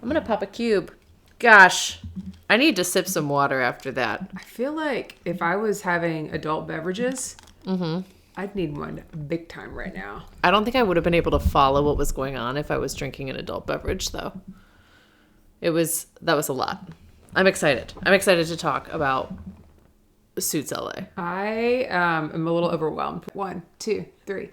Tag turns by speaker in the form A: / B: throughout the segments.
A: I'm going to pop a cube. Gosh, I need to sip some water after that.
B: I feel like if I was having adult beverages, I'd need one big time right now.
A: I don't think I would have been able to follow what was going on if I was drinking an adult beverage, though. That was a lot. I'm excited. I'm excited to talk about Suits LA.
B: I am a little overwhelmed. 1, 2, 3.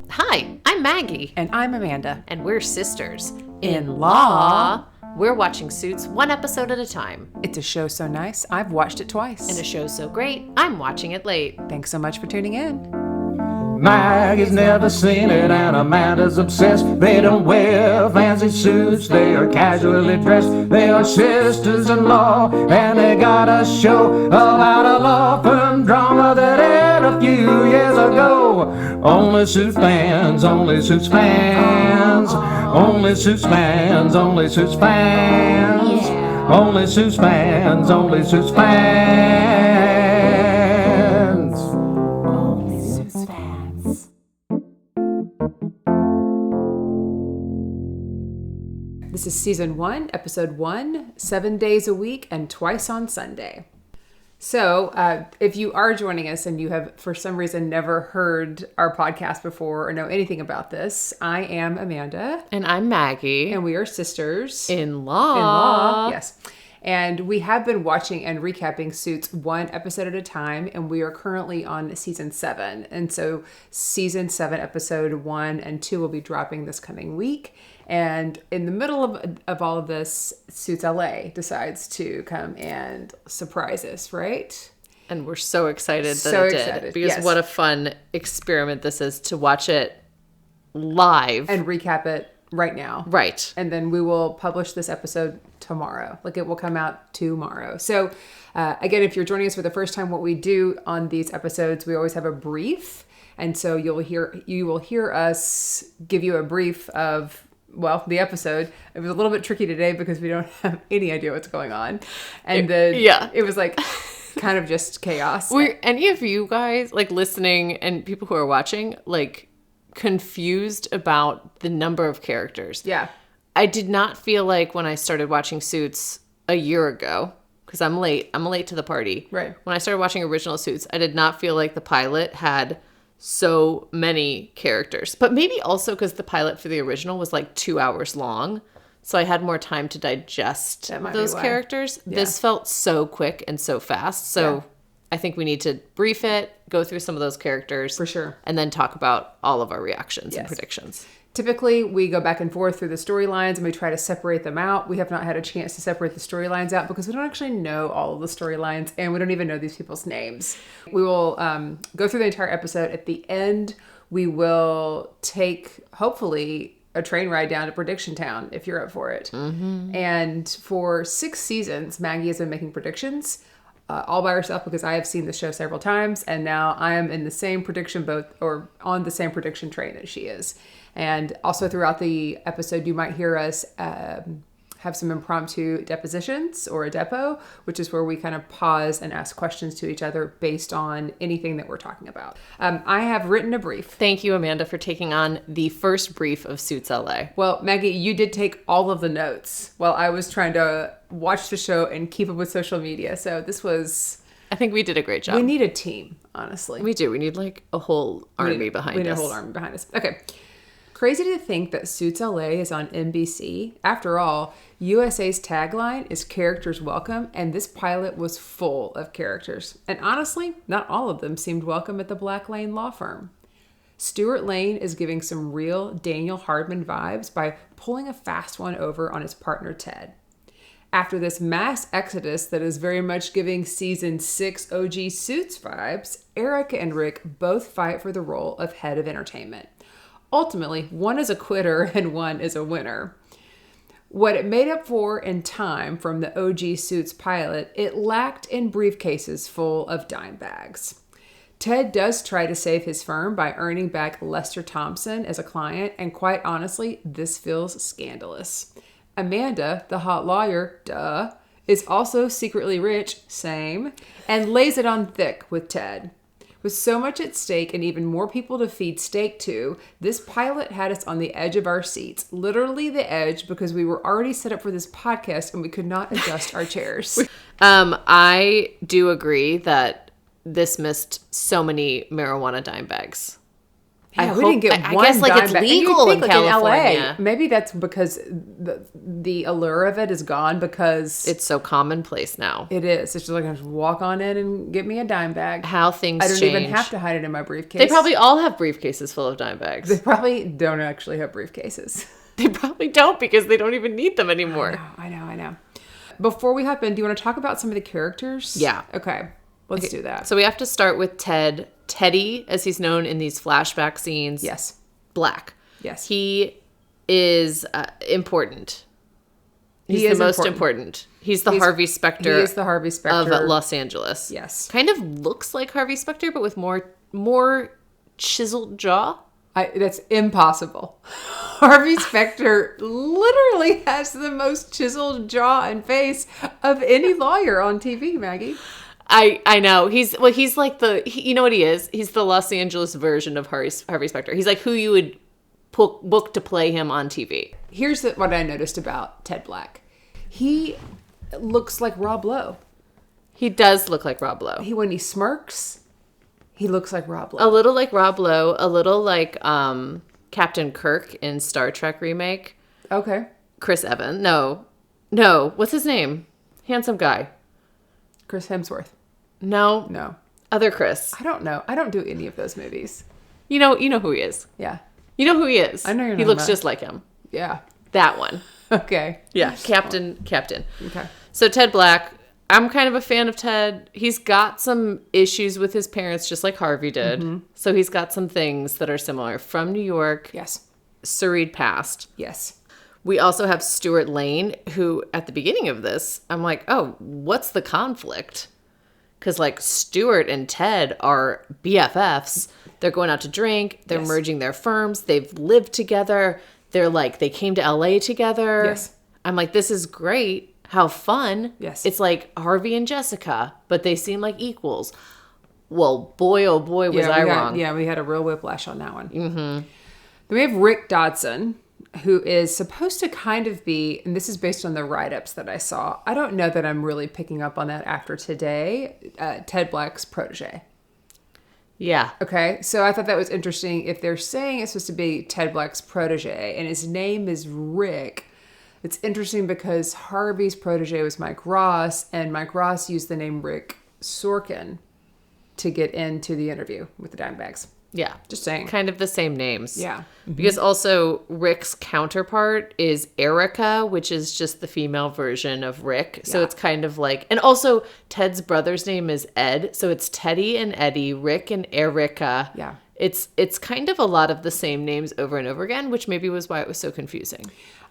A: Hi, I'm Maggie.
B: And I'm Amanda.
A: And we're sisters.
B: In law.
A: We're watching Suits one episode at a time.
B: It's a show so nice, I've watched it twice.
A: And a show so great, I'm watching it late.
B: Thanks so much for tuning in.
C: Maggie's never seen it and Amanda's obsessed. They don't wear fancy suits, they are casually dressed. They are sisters-in-law and they got a show about a law firm drama that aired a few years ago. Only Suits fans, only Suits fans. Only Suits fans, only Suits fans. Only Suits fans, only Suits fans. Only Suits fans.
B: This is season 1, episode 1, 7 days a week and twice on Sunday. So if you are joining us and you have, for some reason, never heard our podcast before or know anything about this, I am Amanda.
A: And I'm Maggie.
B: And we are sisters.
A: In law.
B: In law, yes. And we have been watching and recapping Suits one episode at a time, and we are currently on season 7. And so season 7, episode 1 and 2 will be dropping this coming week. And in the middle of all of this, Suits LA decides to come and surprise us, right?
A: And we're so excited that it did. Because what a fun experiment this is to watch it live.
B: And recap it right now.
A: Right.
B: And then we will publish this episode tomorrow. Like, it will come out tomorrow. So again, if you're joining us for the first time, what we do on these episodes, we always have a brief. And so you will hear us give you a brief of, well, the episode. It was a little bit tricky today because we don't have any idea what's going on. And it was like kind of just chaos.
A: Were any of you guys, like, listening and people who are watching, like, confused about the number of characters?
B: Yeah.
A: I did not feel like when I started watching Suits a year ago, because I'm late to the party.
B: Right.
A: When I started watching original Suits, I did not feel like the pilot had so many characters. But maybe also because the pilot for the original was like 2 hours long. So I had more time to digest those characters. Yeah. This felt so quick and so fast. So I think we need to brief it, go through some of those characters.
B: For sure.
A: And then talk about all of our reactions and predictions.
B: Typically, we go back and forth through the storylines and we try to separate them out. We have not had a chance to separate the storylines out because we don't actually know all of the storylines and we don't even know these people's names. We will go through the entire episode. At the end, we will take, hopefully, a train ride down to Prediction Town if you're up for it. Mm-hmm. And for 6 seasons, Maggie has been making predictions all by herself because I have seen the show several times. And now I am in the same prediction boat or on the same prediction train as she is. And also throughout the episode, you might hear us have some impromptu depositions or a depo, which is where we kind of pause and ask questions to each other based on anything that we're talking about. I have written a brief.
A: Thank you, Amanda, for taking on the first brief of Suits LA.
B: Well, Maggie, you did take all of the notes while I was trying to watch the show and keep up with social media. So this was...
A: I think we did a great job.
B: We need a team, honestly.
A: We do. We need like a whole army behind us.
B: We need a whole army behind us. Okay. Crazy to think that Suits LA is on NBC. After all, USA's tagline is characters welcome, and this pilot was full of characters. And honestly, not all of them seemed welcome at the Black Lane law firm. Stuart Lane is giving some real Daniel Hardman vibes by pulling a fast one over on his partner Ted. After this mass exodus that is very much giving season 6 OG Suits vibes, Erika and Rick both fight for the role of head of entertainment. Ultimately, one is a quitter and one is a winner. What it made up for in time from the OG Suits pilot, it lacked in briefcases full of dime bags. Ted does try to save his firm by earning back Lester Thompson as a client, and quite honestly, this feels scandalous. Amanda, the hot lawyer, is also secretly rich, same, and lays it on thick with Ted. With so much at stake and even more people to feed steak to, this pilot had us on the edge of our seats. Literally the edge, because we were already set up for this podcast and we could not adjust our chairs.
A: I do agree that this missed so many marijuana dime bags.
B: Yeah, we didn't get one
A: guess like
B: dime
A: it's
B: bag.
A: legal in
B: like
A: California.
B: LA. Maybe that's because the allure of it is gone because
A: It's so commonplace now.
B: it is. It's just like I just walk on in and get me a dime bag.
A: How things
B: I don't
A: change.
B: even have to hide it in my briefcase.
A: They probably all have briefcases full of dime bags.
B: They probably don't actually have briefcases.
A: They probably don't because they don't even need them anymore.
B: I know. Before we hop in, do you want to talk about some of the characters?
A: Yeah.
B: Okay. Let's do that.
A: So we have to start with Ted. Teddy, as he's known in these flashback scenes.
B: Yes.
A: Black.
B: Yes.
A: He is important. He's the most important. He's the Harvey Specter.
B: He is the Harvey Specter
A: of Los Angeles.
B: Yes.
A: Kind of looks like Harvey Specter, but with more chiseled jaw.
B: That's impossible. Harvey Specter literally has the most chiseled jaw and face of any lawyer on TV, Maggie.
A: I know. He's like you know what he is? He's the Los Angeles version of Harvey Specter. He's like who you would book to play him on TV.
B: Here's what I noticed about Ted Black. He looks like Rob Lowe.
A: He does look like Rob Lowe.
B: When he smirks, he looks like Rob
A: A
B: Lowe.
A: little like Rob Lowe, a little like Captain Kirk in Star Trek remake.
B: Okay.
A: Chris Evans. No. What's his name? Handsome guy.
B: Chris Hemsworth.
A: No. Other Chris.
B: I don't know. I don't do any of those movies.
A: You know who he is.
B: Yeah.
A: You know who he is.
B: I know you're
A: He
B: talking
A: looks
B: about.
A: just like him.
B: Yeah.
A: That one.
B: Okay.
A: Yeah. Captain.
B: Okay.
A: So Ted Black, I'm kind of a fan of Ted. He's got some issues with his parents, just like Harvey did. Mm-hmm. So he's got some things that are similar. From New York.
B: Yes.
A: Serried past.
B: Yes.
A: We also have Stuart Lane, who at the beginning of this, I'm like, oh, what's the conflict? Because like Stuart and Ted are BFFs. They're going out to drink. They're merging their firms. They've lived together. They're like, they came to LA together.
B: Yes.
A: I'm like, this is great. How fun.
B: Yes.
A: It's like Harvey and Jessica, but they seem like equals. Well, boy, oh boy, was I wrong.
B: Yeah, we had a real whiplash on that one. Mm-hmm. Then we have Rick Dodson, who is supposed to kind of be, and this is based on the write-ups that I saw. I don't know that I'm really picking up on that after today. Ted Black's protege.
A: Yeah.
B: Okay, so I thought that was interesting. If they're saying it's supposed to be Ted Black's protege, and his name is Rick, it's interesting because Harvey's protege was Mike Ross, and Mike Ross used the name Rick Sorkin to get into the interview with the Dimebags.
A: Yeah.
B: Just saying.
A: Kind of the same names.
B: Yeah.
A: Because also Rick's counterpart is Erika, which is just the female version of Rick. So it's kind of like, and also Ted's brother's name is Ed. So it's Teddy and Eddie, Rick and Erika.
B: Yeah.
A: It's kind of a lot of the same names over and over again, which maybe was why it was so confusing.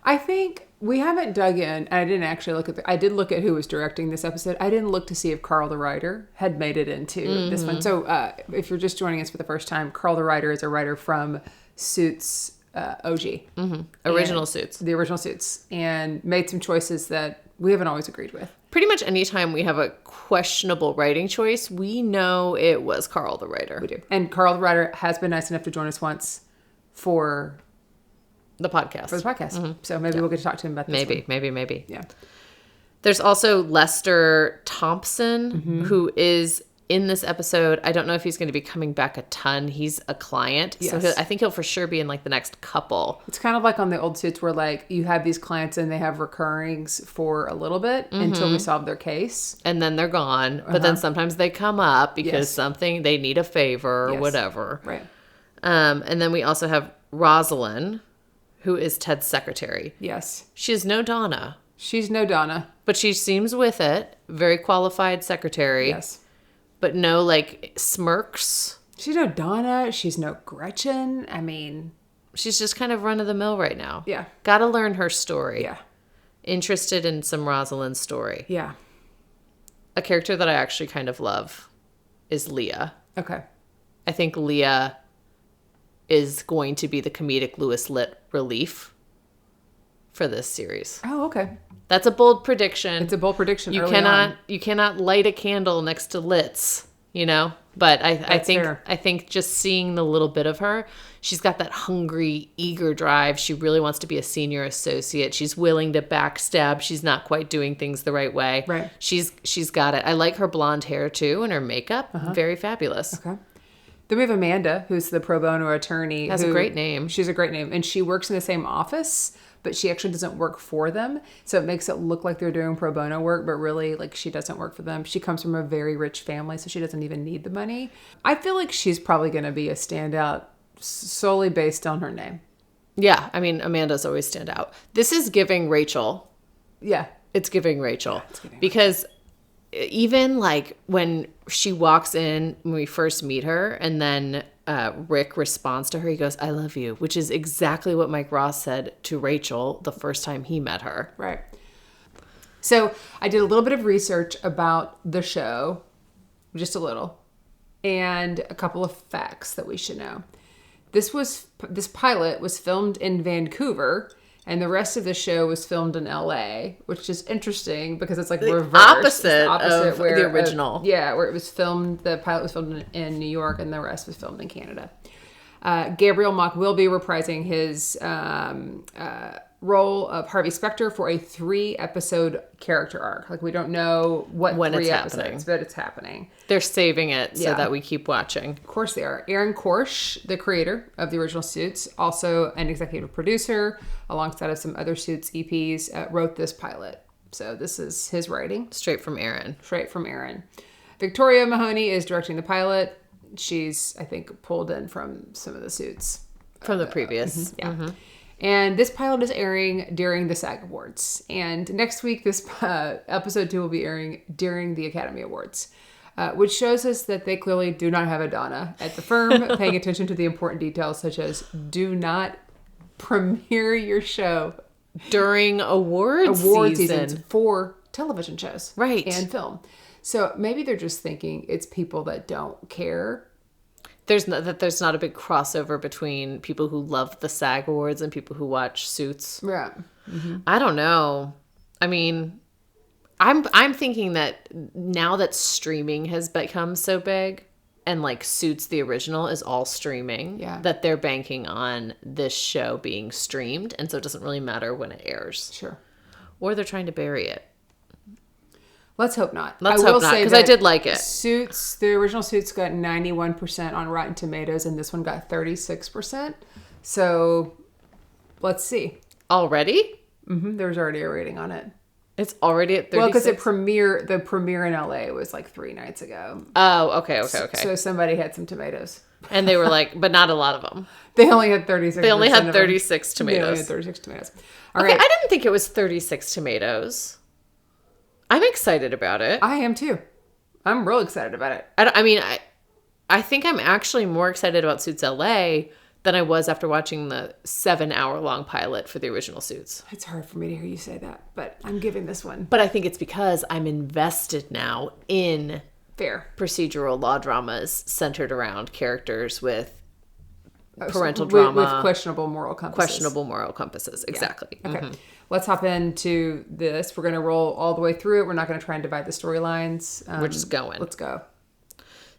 B: I think we haven't dug in. I didn't actually look at I did look at who was directing this episode. I didn't look to see if Carl the writer had made it into this one. So if you're just joining us for the first time, Carl the writer is a writer from Suits OG.
A: Mm-hmm. Original Suits.
B: The original Suits. And made some choices that we haven't always agreed with.
A: Pretty much anytime we have a questionable writing choice, we know it was Carl the writer.
B: We do. And Carl the writer has been nice enough to join us once for
A: the podcast.
B: Mm-hmm. So maybe we'll get to talk to him about this one.
A: Maybe.
B: Yeah.
A: There's also Lester Thompson, who is in this episode. I don't know if he's going to be coming back a ton. He's a client.
B: Yes.
A: So I think he'll for sure be in like the next couple.
B: It's kind of like on the old Suits where like you have these clients and they have recurrings for a little bit until we solve their case.
A: And then they're gone. But then sometimes they come up because
B: Yes.
A: they need a favor or
B: Yes.
A: whatever.
B: Right.
A: And then we also have Rosalind, who is Ted's secretary.
B: Yes.
A: She is no Donna,
B: She's no Donna.
A: but she seems with it. Very qualified secretary.
B: Yes.
A: But no like smirks.
B: She's no Donna. She's no Gretchen. I mean,
A: She's just kind of run of the mill right now.
B: yeah.
A: Gotta learn her story.
B: Yeah.
A: Interested in some Rosalind's story.
B: Yeah.
A: A character that I actually kind of love is Leah.
B: Okay.
A: I think Leah is going to be the comedic Louis Litt relief for this series.
B: Oh, okay.
A: That's a bold prediction.
B: It's a bold prediction.
A: You
B: early
A: cannot
B: on.
A: you cannot light a candle next to Litt's, you know? But
B: fair.
A: I think just seeing the little bit of her, she's got that hungry, eager drive. She really wants to be a senior associate. She's willing to backstab. She's not quite doing things the right way.
B: Right.
A: She's got it. I like her blonde hair too, and her makeup. Very fabulous.
B: Okay. Then we have Amanda, who's the pro bono attorney.
A: Has a great name.
B: She's a great name. And she works in the same office, but she actually doesn't work for them. So it makes it look like they're doing pro bono work, but really, like, she doesn't work for them. She comes from a very rich family, so she doesn't even need the money. I feel like she's probably going to be a standout solely based on her name.
A: Yeah, I mean, Amanda's always stand out. This is giving Rachel.
B: Yeah.
A: It's giving Rachel.
B: Yeah, it's giving
A: because even like when she walks in, when we first meet her, and then Rick responds to her, he goes, "I love you," which is exactly what Mike Ross said to Rachel the first time he met her.
B: Right. So I did a little bit of research about the show, just a little, and a couple of facts that we should know. This pilot was filmed in Vancouver, and the rest of the show was filmed in LA, which is interesting because it's like reversed.
A: Opposite of the original.
B: Where it was filmed, the pilot was filmed in New York and the rest was filmed in Canada. Gabriel Mock will be reprising his role of Harvey Specter for a 3-episode character arc. Like, we don't know when 3 episodes,
A: happening.
B: but it's happening.
A: They're saving it so that we keep watching.
B: Of course they are. Aaron Korsh, the creator of the original Suits, also an executive producer, alongside of some other Suits EPs, wrote this pilot. So this is his writing.
A: Straight from Aaron.
B: Victoria Mahoney is directing the pilot. She's, I think, pulled in from some of the Suits.
A: From the previous.
B: Yeah. And this pilot is airing during the SAG Awards. And next week, this episode 2 will be airing during the Academy Awards, which shows us that they clearly do not have a Donna at the firm, paying attention to the important details, such as do not premiere your show
A: during award
B: seasons for television shows.
A: Right.
B: And film. So maybe they're just thinking it's people that don't care.
A: There's not a big crossover between people who love the SAG Awards and people who watch Suits.
B: Yeah.
A: I don't know. I mean, I'm thinking that now that streaming has become so big, and like Suits the original is all streaming, that they're banking on this show being streamed, and so it doesn't really matter when it airs.
B: Sure.
A: Or they're trying to bury it.
B: Let's hope not.
A: Let's hope not, because I did like it.
B: Suits, the original Suits got 91% on Rotten Tomatoes, and this one got 36%. So, let's see.
A: Already?
B: There's already a rating on it.
A: It's already at 36?
B: Well, because the premiere in LA was like 3 nights ago.
A: Oh, okay.
B: So somebody had some tomatoes.
A: And they were like, but not a lot of them.
B: They only had 36.
A: They only had 36 tomatoes.
B: They only had 36 tomatoes. All
A: okay,
B: right.
A: I didn't think it was 36 tomatoes. I'm excited about it.
B: I am too. I'm real excited about it.
A: I think I'm actually more excited about Suits LA than I was after watching the 7-hour-long pilot for the original Suits.
B: It's hard for me to hear you say that, but I'm giving this one.
A: But I think it's because I'm invested now in procedural law dramas centered around characters with parental drama.
B: With questionable moral compasses.
A: Exactly.
B: Yeah. Okay. Let's hop into this. We're going to roll all the way through it. We're not going to try and divide the storylines.
A: We're just going.
B: Let's go.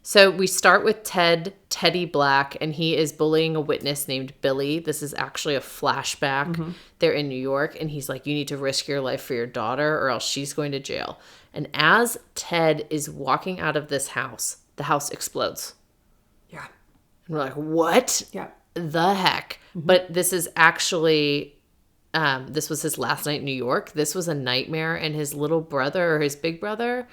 A: So we start with Teddy Black, and he is bullying a witness named Billy. This is actually a flashback. They're in New York, and he's like, you need to risk your life for your daughter or else she's going to jail. And as Ted is walking out of this house, the house explodes.
B: Yeah.
A: And we're like, what?
B: Yeah.
A: The heck? But this is actually... this was his last night in New York. This was a nightmare, and his little brother, or his big brother,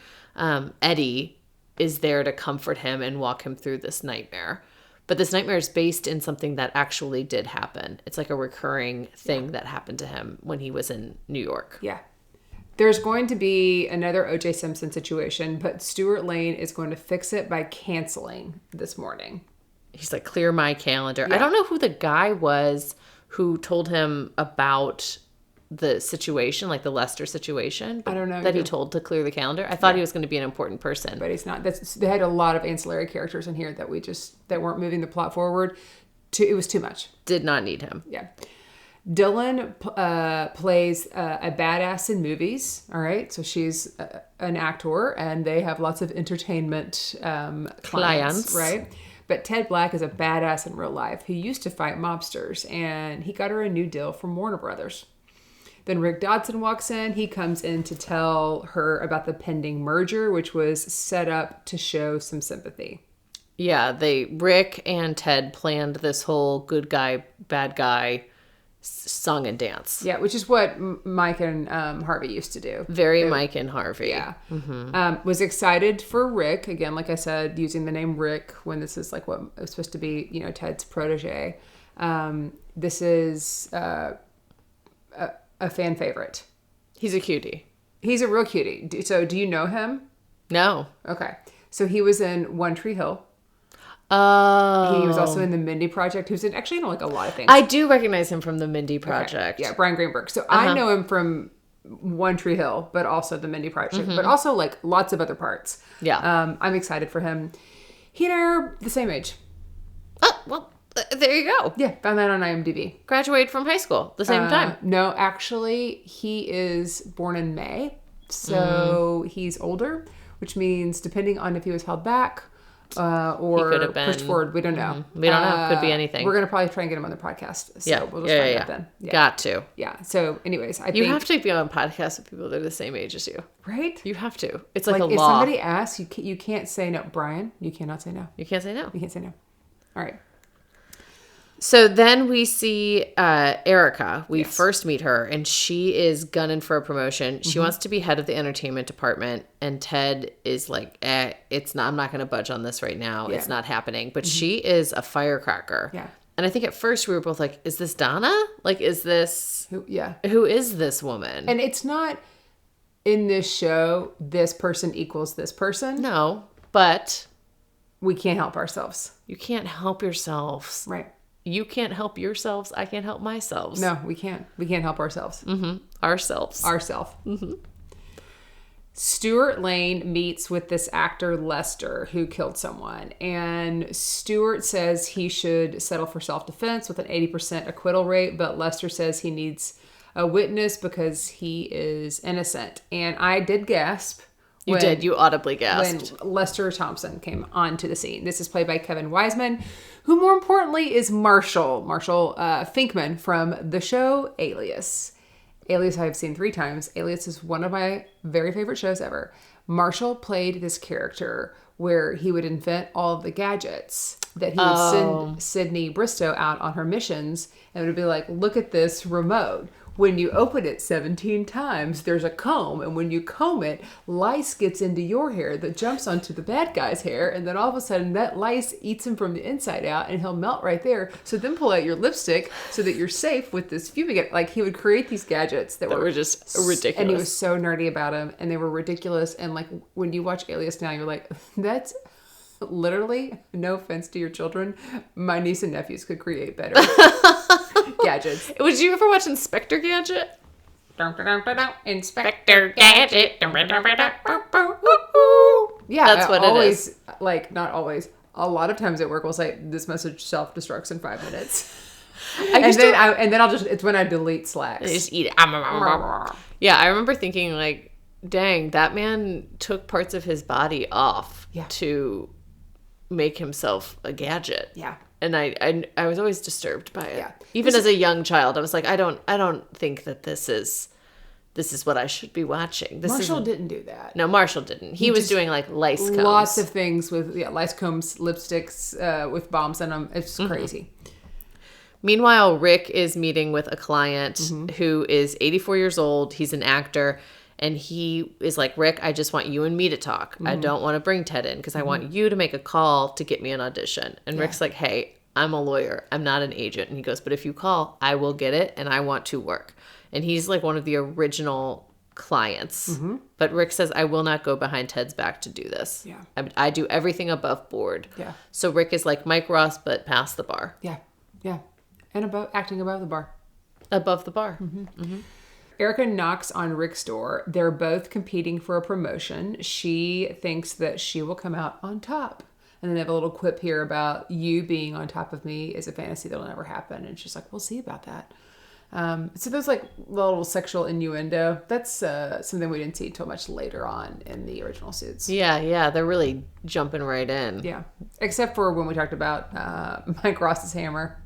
A: Eddie, is there to comfort him and walk him through this nightmare. But this nightmare is based in something that actually did happen. It's like a recurring thing that happened to him when he was in New York.
B: Yeah. There's going to be another O.J. Simpson situation, but Stuart Lane is going to fix it by canceling this morning.
A: He's like, clear my calendar.
B: Yeah.
A: I don't know who the guy was who told him about the situation, like the Lester situation.
B: I don't know.
A: That he told to clear the calendar. I thought he was going to be an important person.
B: But he's not. They had a lot of ancillary characters in here that weren't moving the plot forward. It was too much.
A: Did not need him.
B: Yeah. Dylan plays a badass in movies. All right. So she's an actor and they have lots of entertainment clients. Right. But Ted Black is a badass in real life. He used to fight mobsters and he got her a new deal from Warner Brothers. Then Rick Dodson walks in. He comes in to tell her about the pending merger, which was set up to show some sympathy.
A: Yeah, Rick and Ted planned this whole good guy, bad guy song and dance.
B: Yeah, which is what Mike and Harvey used to do.
A: Mike and Harvey.
B: Yeah. Was excited for Rick. Again, like I said, using the name Rick when this is like what it was supposed to be, Ted's protege. This is a fan favorite.
A: He's a cutie.
B: He's a real cutie. So do you know him?
A: No.
B: Okay. So he was in One Tree Hill.
A: Oh.
B: He was also in the Mindy Project. He was actually in like a lot of things.
A: I do recognize him from the Mindy Project.
B: Okay. Yeah, Brian Greenberg. So I know him from One Tree Hill, but also the Mindy Project, but also like lots of other parts.
A: Yeah.
B: I'm excited for him. He and I are the same age.
A: Oh, well, there you go.
B: Yeah, found that on IMDb.
A: Graduated from high school the same time.
B: No, actually, he is born in May. So he's older, which means depending on if he was held back or pushed forward, we don't know.
A: We don't know. Could be anything.
B: We're going to probably try and get him on the podcast. So we'll just find out then. Yeah.
A: Got to.
B: Yeah. So anyways,
A: You have to be on podcasts with people that are the same age as you.
B: Right?
A: You have to. It's like a
B: if
A: law.
B: somebody asks, you can't say no. Brian, you cannot say no.
A: You can't say no.
B: You can't say no. All right.
A: So then we see Erika. We first meet her, and she is gunning for a promotion. She wants to be head of the entertainment department, and Ted is like, it's not. I'm not going to budge on this right now. Yeah. It's not happening. But she is a firecracker.
B: Yeah.
A: And I think at first we were both like, is this Donna? Like, is this... Who is this woman?
B: And it's not in this show, this person equals this person.
A: No, but...
B: we can't help ourselves.
A: You can't help yourselves.
B: Right.
A: You can't help yourselves. I can't help myself.
B: No, we can't. We can't help ourselves.
A: Ourselves.
B: Stuart Lane meets with this actor Lester who killed someone. And Stuart says he should settle for self-defense with an 80% acquittal rate. But Lester says he needs a witness because he is innocent. And I did gasp.
A: You audibly gasped.
B: When Lester Thompson came onto the scene. This is played by Kevin Wiseman, who more importantly is Marshall Finkman from the show Alias. Alias I have seen 3 times. Alias is one of my very favorite shows ever. Marshall played this character where he would invent all of the gadgets that he would send Sydney Bristow out on her missions, and it would be like, look at this remote. When you open it 17 times, there's a comb. And when you comb it, lice gets into your hair that jumps onto the bad guy's hair. And then all of a sudden, that lice eats him from the inside out and he'll melt right there. So then pull out your lipstick so that you're safe with this fumigant. Like, he would create these gadgets that were
A: just ridiculous.
B: And he was so nerdy about them. And they were ridiculous. And like, when you watch Alias now, you're like, that's literally, no offense to your children, my niece and nephews could create better gadgets.
A: Would you ever watch Inspector Gadget?
B: Inspector Gadget. Yeah,
A: that's what
B: always,
A: it is.
B: Like, not always. A lot of times at work, we'll say this message self-destructs in 5 minutes. And then I'll just, it's when I delete Slacks.
A: I just eat it. Yeah, I remember thinking like, dang, that man took parts of his body off to make himself a gadget.
B: Yeah.
A: And I was always disturbed by it.
B: Yeah.
A: Even as a young child, I was like, I don't think that this is what I should be watching.
B: Marshall didn't do that.
A: No, Marshall didn't. He was doing like lice combs.
B: Lots of things with lice combs, lipsticks with bombs in them. It's crazy.
A: Meanwhile, Rick is meeting with a client who is 84 years old. He's an actor. And he is like, Rick, I just want you and me to talk. I don't want to bring Ted in because I want you to make a call to get me an audition. And Rick's like, hey, I'm a lawyer. I'm not an agent. And he goes, but if you call, I will get it and I want to work. And he's like one of the original clients. But Rick says, I will not go behind Ted's back to do this.
B: Yeah.
A: I do everything above board.
B: Yeah.
A: So Rick is like Mike Ross, but past the bar.
B: Yeah. Yeah. And acting above the bar.
A: Above the bar.
B: Erika knocks on Rick's door. They're both competing for a promotion. She thinks that she will come out on top. And then they have a little quip here about you being on top of me is a fantasy that'll never happen. And she's like, we'll see about that. So there's like little sexual innuendo. That's something we didn't see until much later on in the original Suits.
A: Yeah, they're really jumping right in.
B: Yeah, except for when we talked about Mike Ross's hammer.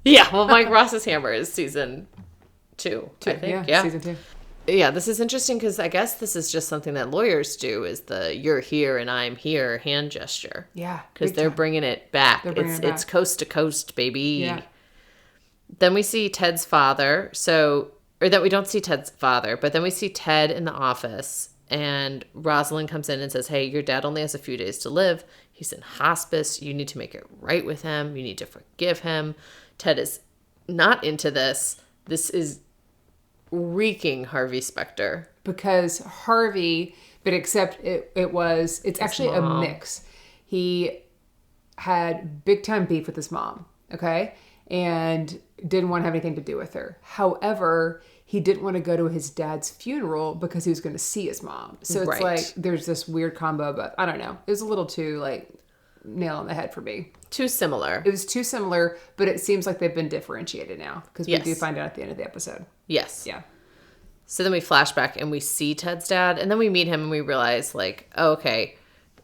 A: Yeah, well, Mike Ross's hammer is season 2, I think. Yeah,
B: season 2.
A: Yeah, this is interesting because I guess this is just something that lawyers do, is the "you're here and I'm here" hand gesture.
B: Yeah,
A: because they're bringing it back. It's coast to coast, baby.
B: Yeah.
A: Then we see Ted's father. Or that we don't see Ted's father, but then we see Ted in the office, and Rosalind comes in and says, "Hey, your dad only has a few days to live. He's in hospice. You need to make it right with him. You need to forgive him." Ted is not into this. This is reeking Harvey Specter.
B: Because Harvey, but except it's actually a mix. He had big time beef with his mom, okay? And didn't want to have anything to do with her. However, he didn't want to go to his dad's funeral because he was going to see his mom. So it's like there's this weird combo, but I don't know. It was a little too like nail on the head for me.
A: Too similar.
B: It was too similar, but it seems like they've been differentiated now because we do find out at the end of the episode.
A: Yes.
B: Yeah.
A: So then we flash back and we see Ted's dad, and then we meet him and we realize, like, oh, okay,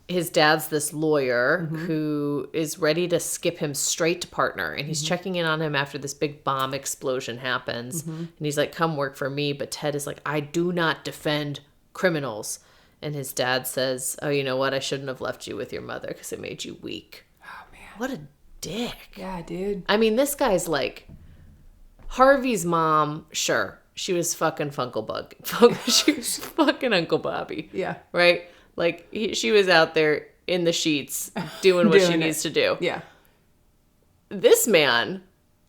A: his dad's this lawyer who is ready to skip him straight to partner, and he's checking in on him after this big bomb explosion happens, and he's like, "Come work for me," but Ted is like, "I do not defend criminals," and his dad says, "Oh, you know what? I shouldn't have left you with your mother because it made you weak."
B: Oh, man.
A: What a dick.
B: Yeah, dude.
A: I mean, this guy's like, Harvey's mom, sure, she was fucking Funkelbug. She was fucking Uncle Bobby.
B: Yeah.
A: Right? Like, she was out there in the sheets doing what she needs to do.
B: Yeah.
A: This man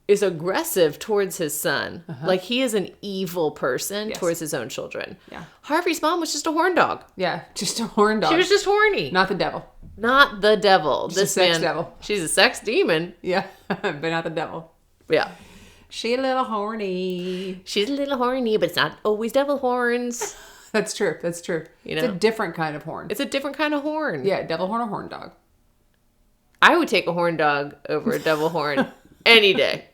A: is aggressive towards his son. Like, he is an evil person towards his own children.
B: Yeah.
A: Harvey's mom was just a horn dog.
B: Yeah, just a horn dog.
A: She was just horny.
B: Not the devil.
A: Not the devil.
B: She's a sex devil.
A: She's a sex demon.
B: Yeah, but not the devil.
A: Yeah.
B: She a little horny.
A: She's a little horny, but it's not always devil horns.
B: That's true. That's true.
A: You know?
B: It's a different kind of horn.
A: It's a different kind of horn.
B: Yeah, devil horn or horn dog.
A: I would take a horn dog over a devil horn any day.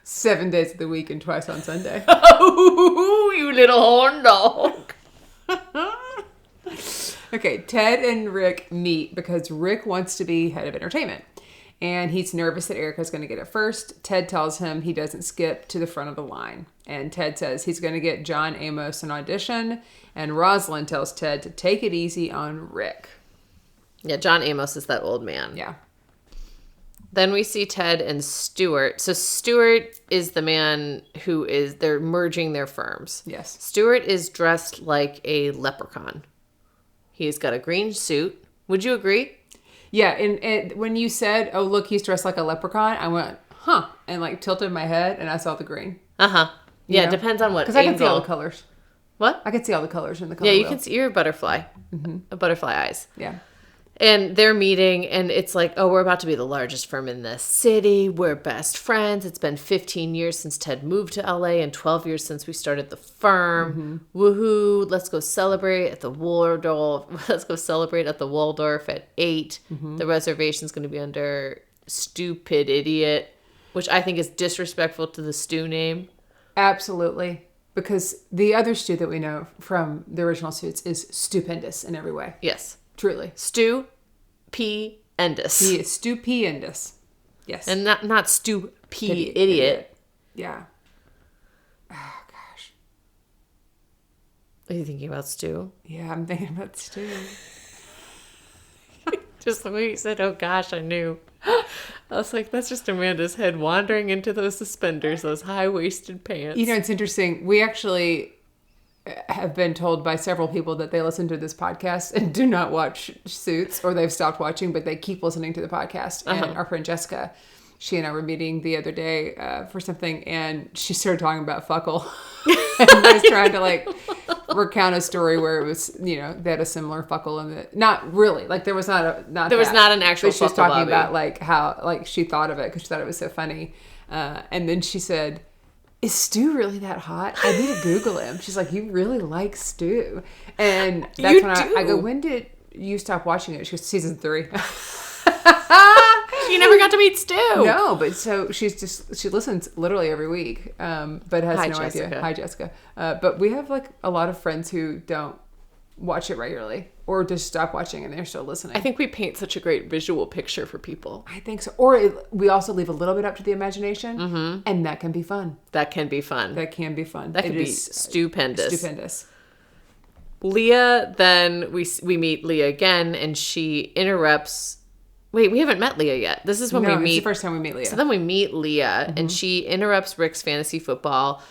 B: 7 days of the week and twice on Sunday.
A: Oh, you little horn dog.
B: Okay, Ted and Rick meet because Rick wants to be head of entertainment. And he's nervous that Erika's going to get it first. Ted tells him he doesn't skip to the front of the line. And Ted says he's going to get John Amos an audition. And Rosalind tells Ted to take it easy on Rick.
A: Yeah, John Amos is that old man.
B: Yeah.
A: Then we see Ted and Stuart. So Stuart is the man they're merging their firms.
B: Yes.
A: Stuart is dressed like a leprechaun. He's got a green suit. Would you agree?
B: Yeah, and when you said, "Oh, look, he's dressed like a leprechaun," I went, "Huh," and like tilted my head, and I saw the green.
A: Yeah, it depends on what
B: because I can see all the colors.
A: What?
B: I can see all the colors in the color.
A: Yeah, you can see your butterfly, butterfly eyes.
B: Yeah.
A: And they're meeting, and it's like, oh, we're about to be the largest firm in this city. We're best friends. It's been 15 years since Ted moved to LA and 12 years since we started the firm. Woohoo. Let's go celebrate at the Waldorf. Let's go celebrate at the Waldorf at 8. The reservation's going to be under Stupid Idiot, which I think is disrespectful to the Stu name.
B: Absolutely. Because the other Stu that we know from the original Suits is stupendous in every way.
A: Yes.
B: Truly.
A: Stu-P-endous.
B: He is stupendous. Yes.
A: And not Stu-P-Idiot.
B: Yeah. Oh, gosh.
A: Are you thinking about Stu?
B: Yeah, I'm thinking about Stu.
A: Just the way you said, oh gosh, I knew. I was like, that's just Amanda's head wandering into those suspenders, those high-waisted pants.
B: You know, it's interesting. We actually have been told by several people that they listen to this podcast and do not watch Suits, or they've stopped watching, but they keep listening to the podcast. And our friend Jessica, she and I were meeting the other day for something, and she started talking about Fuckle. And I was trying to like recount a story where it was, you know, they had a similar Fuckle in the, not really, like there was not an actual. But she was talking about like how like she thought of it because she thought it was so funny, and then she said, "Is Stu really that hot? I need to Google him." She's like, "You really like Stu," and that's when I go, "When did you stop watching it?" She goes, "Season 3."
A: You never got to meet Stu.
B: No, but so she listens literally every week, but has no
A: Jessica.
B: idea. Hi, Jessica. But we have like a lot of friends who don't watch it regularly or just stop watching and they're still listening.
A: I think we paint such a great visual picture for people.
B: I think so. Or we also leave a little bit up to the imagination, and that can be fun.
A: That can be fun.
B: That can be fun.
A: That can be stupendous. Leah, then we meet Leah again, and she interrupts. Wait, we haven't met Leah yet. This is when we meet.
B: It's the first time we meet Leah.
A: So then we meet Leah, and she interrupts Rick's fantasy football.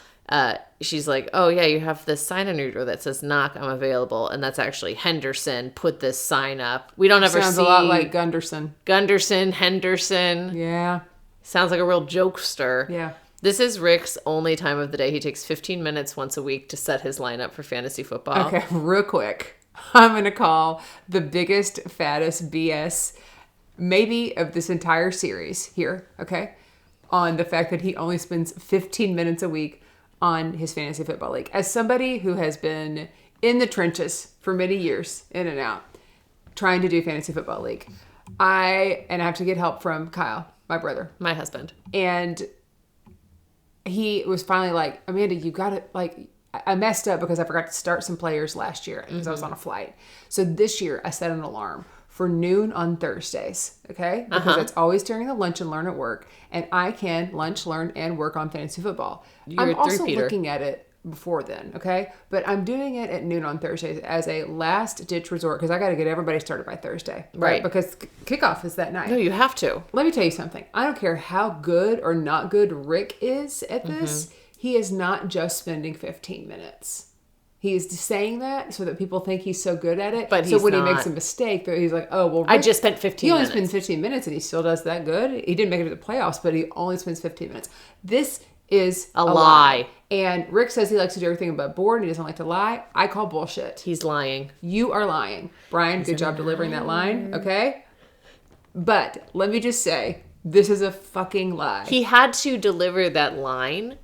A: She's like, oh yeah, you have this sign on your door that says knock, I'm available. And that's actually Henderson put this sign up. We don't ever see.
B: Sounds a lot like Gunderson.
A: Henderson.
B: Yeah.
A: Sounds like a real jokester.
B: Yeah.
A: This is Rick's only time of the day. He takes 15 minutes once a week to set his lineup for fantasy football.
B: Okay, real quick. I'm going to call the biggest, fattest BS maybe of this entire series here, okay? On the fact that he only spends 15 minutes a week on his fantasy football league. As somebody who has been in the trenches for many years, in and out, trying to do fantasy football league, I have to get help from Kyle, my brother.
A: My husband.
B: And he was finally like, Amanda, you got to, like, I messed up because I forgot to start some players last year because I was on a flight. So this year I set an alarm for noon on Thursdays, okay? Because it's always during the lunch and learn at work, and I can lunch, learn, and work on fantasy football. I'm also looking at it before then, okay? But I'm doing it at noon on Thursdays as a last-ditch resort because I got to get everybody started by Thursday.
A: Right.
B: Because kickoff is that night.
A: No, you have to.
B: Let me tell you something. I don't care how good or not good Rick is at this. He is not just spending 15 minutes. He is saying that so that people think he's so good at it.
A: But
B: so when
A: not.
B: he makes a mistake, he's like, oh, well, Rick,
A: I just spent 15 minutes.
B: He only spends 15 minutes and he still does that good. He didn't make it to the playoffs, but he only spends 15 minutes. This is
A: a lie.
B: And Rick says he likes to do everything above board and he doesn't like to lie. I call bullshit.
A: He's lying.
B: You are lying. Brian, good job delivering that line, okay? But let me just say, this is a fucking lie.
A: He had to deliver that line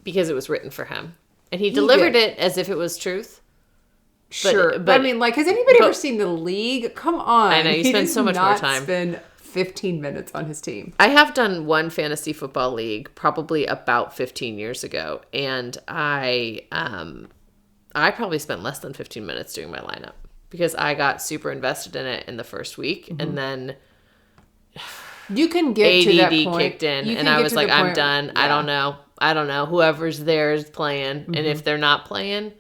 A: because it was written for him. And he delivered it as if it was truth.
B: Sure. But I mean, like, has anybody ever seen The League? Come on.
A: I know, you spend so much more time.
B: Spend 15 minutes on his team.
A: I have done one fantasy football league probably about 15 years ago. And I probably spent less than 15 minutes doing my lineup. Because I got super invested in it in the first week. And then
B: you can get
A: ADD
B: to that point.
A: kicked in. And I was like, I'm done. Yeah. I don't know. Whoever's there is playing. And if they're not playing,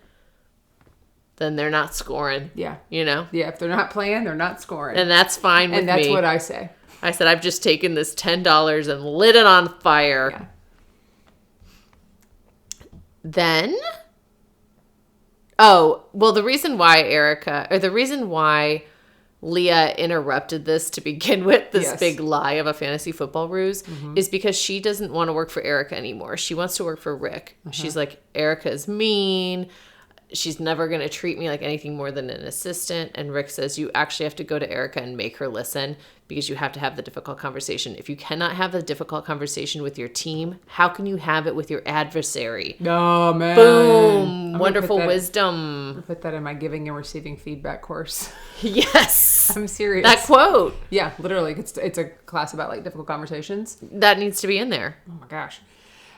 A: then they're not scoring.
B: Yeah.
A: You know?
B: Yeah, if they're not playing, they're not scoring.
A: And that's fine with me.
B: And that's what I say.
A: I said, I've just taken this $10 and lit it on fire.
B: Yeah.
A: Then, the reason why Leah interrupted this to begin with, this big lie of a fantasy football ruse, is because she doesn't want to work for Erika anymore. She wants to work for Rick. She's like, Erika is mean. She's never going to treat me like anything more than an assistant. And Rick says, you actually have to go to Erika and make her listen because you have to have the difficult conversation. If you cannot have the difficult conversation with your team, how can you have it with your adversary?
B: Oh, man.
A: Boom. Wonderful wisdom.
B: I'll put that in my giving and receiving feedback course.
A: Yes.
B: I'm serious.
A: That quote.
B: Yeah, literally. It's a class about like difficult conversations.
A: That needs to be in there.
B: Oh, my gosh.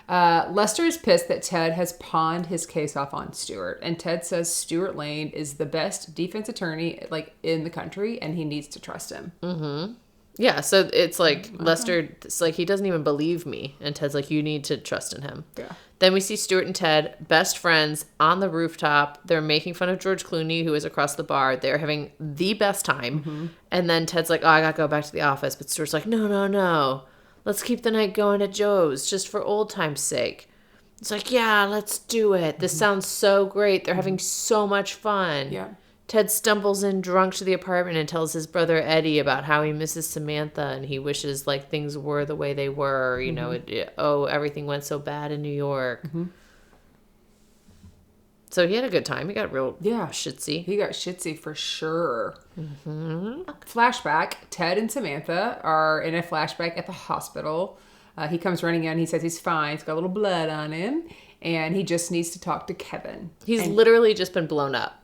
B: Lester is pissed that Ted has pawned his case off on Stuart, and Ted says Stuart Lane is the best defense attorney like in the country, and he needs to trust him.
A: Mm-hmm. Yeah, so it's like Lester, it's like he doesn't even believe me, and Ted's like, you need to trust in him.
B: Yeah.
A: Then we see Stuart and Ted, best friends, on the rooftop. They're making fun of George Clooney, who is across the bar. They're having the best time, and then Ted's like, oh, I gotta go back to the office, but Stuart's like, no. Let's keep the night going at Joe's just for old time's sake. It's like, yeah, let's do it. This sounds so great. They're having so much fun.
B: Yeah.
A: Ted stumbles in drunk to the apartment and tells his brother Eddie about how he misses Samantha and he wishes like things were the way they were. You know, everything went so bad in New York. So he had a good time. He got real shitsy.
B: He got shitsy for sure. Flashback. Ted and Samantha are in a flashback at the hospital. He comes running in. He says he's fine. He's got a little blood on him. And he just needs to talk to Kevin.
A: He's literally just been blown up.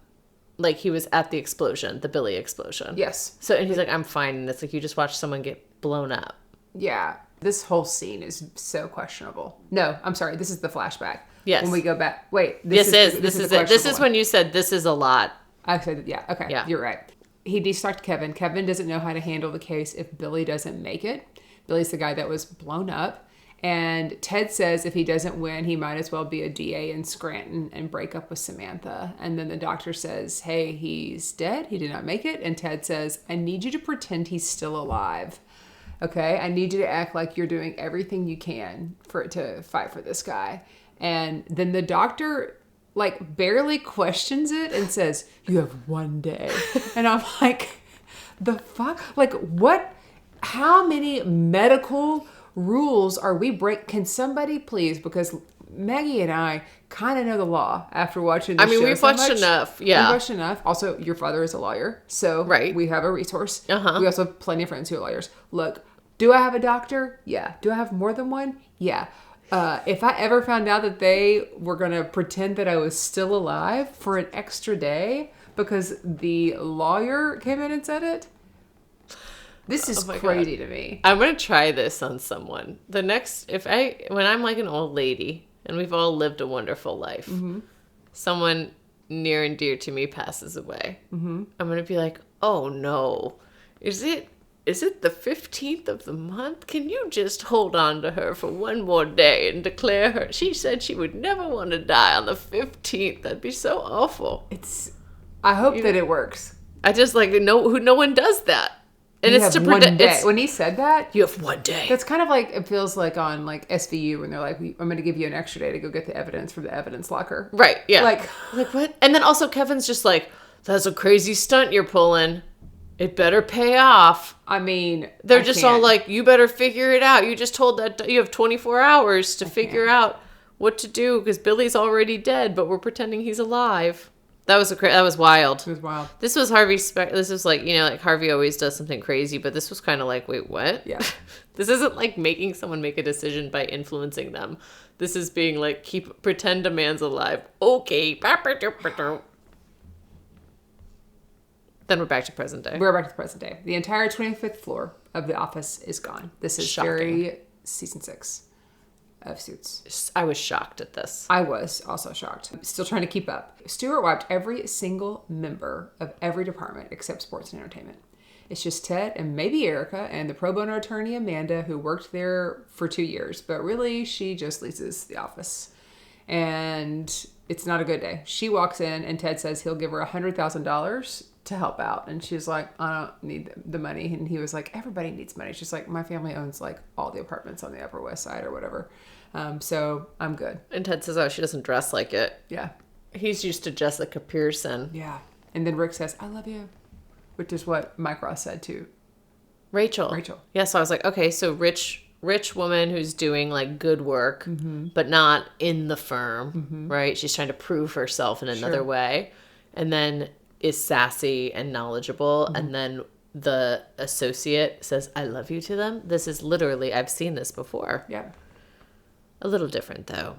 A: Like he was at the explosion, the Billy explosion.
B: Yes.
A: So, and he's like, I'm fine. And it's like, you just watched someone get blown up.
B: Yeah. This whole scene is so questionable. No, I'm sorry. This is the flashback.
A: Yes.
B: When we go back. Wait.
A: This is
B: the
A: it. This
B: questionable
A: is
B: one.
A: when you said this is a lot.
B: I said, yeah. Okay.
A: Yeah.
B: You're right. He de-stocked Kevin. Kevin doesn't know how to handle the case if Billy doesn't make it. Billy's the guy that was blown up. And Ted says if he doesn't win, he might as well be a DA in Scranton and break up with Samantha. And then the doctor says, hey, he's dead. He did not make it. And Ted says, I need you to pretend he's still alive. Okay? I need you to act like you're doing everything you can to fight for this guy. And then the doctor like barely questions it and says, you have one day. And I'm like, the fuck? Like what? How many medical rules are we Can somebody please, because Maggie and I kind of know the law after watching this show.
A: We've watched enough. Yeah.
B: We've watched enough. Also, your father is a lawyer. So we have a resource.
A: Uh-huh.
B: We also have plenty of friends who are lawyers. Look, do I have a doctor? Yeah. Do I have more than one? Yeah. If I ever found out that they were going to pretend that I was still alive for an extra day because the lawyer came in and said it, this is crazy to me.
A: I'm going to try this on someone. When I'm like an old lady and we've all lived a wonderful life, someone near and dear to me passes away. I'm going to be like, oh no, is it the 15th of the month? Can you just hold on to her for one more day and declare her? She said she would never want to die on the 15th. That'd be so awful.
B: I hope that it works.
A: I just no one does that. And
B: you
A: it's
B: have
A: to
B: one
A: predict.
B: day. When he said that,
A: you have one day.
B: That's kind of like it feels like on like SVU when they're like, "I'm going to give you an extra day to go get the evidence from the evidence locker."
A: Right? Yeah.
B: Like
A: what? And then also Kevin's just like, "That's a crazy stunt you're pulling. It better pay off."
B: I mean,
A: they're just all like, "You better figure it out. You just told that you have 24 hours to figure out what to do because Billy's already dead, but we're pretending he's alive." That was wild.
B: It was wild.
A: This was Harvey Specter. This was like, like Harvey always does something crazy, but this was kind of like, wait, what?
B: Yeah.
A: This isn't like making someone make a decision by influencing them. This is being like, pretend a man's alive. Okay. Then we're back to present day.
B: We're back to the present day. The entire 25th floor of the office is gone. This is
A: Shocking.
B: very season 6 of Suits.
A: I was shocked at this.
B: I was also shocked. Still trying to keep up. Stuart wiped every single member of every department except sports and entertainment. It's just Ted and maybe Erika and the pro bono attorney Amanda, who worked there for 2 years, but really she just leases the office. And it's not a good day. She walks in and Ted says he'll give her $100,000 to help out. And she's like, I don't need the money. And he was like, everybody needs money. She's like, my family owns like all the apartments on the Upper West Side or whatever. So I'm good.
A: And Ted says, oh, she doesn't dress like it.
B: Yeah.
A: He's used to Jessica Pearson.
B: Yeah. And then Rick says, I love you. Which is what Mike Ross said to
A: Rachel. Yeah, so I was like, okay, so rich woman who's doing like good work, but not in the firm, right? She's trying to prove herself in another way. And then is sassy and knowledgeable. And then the associate says, I love you to them. This is literally, I've seen this before.
B: Yeah.
A: A little different though.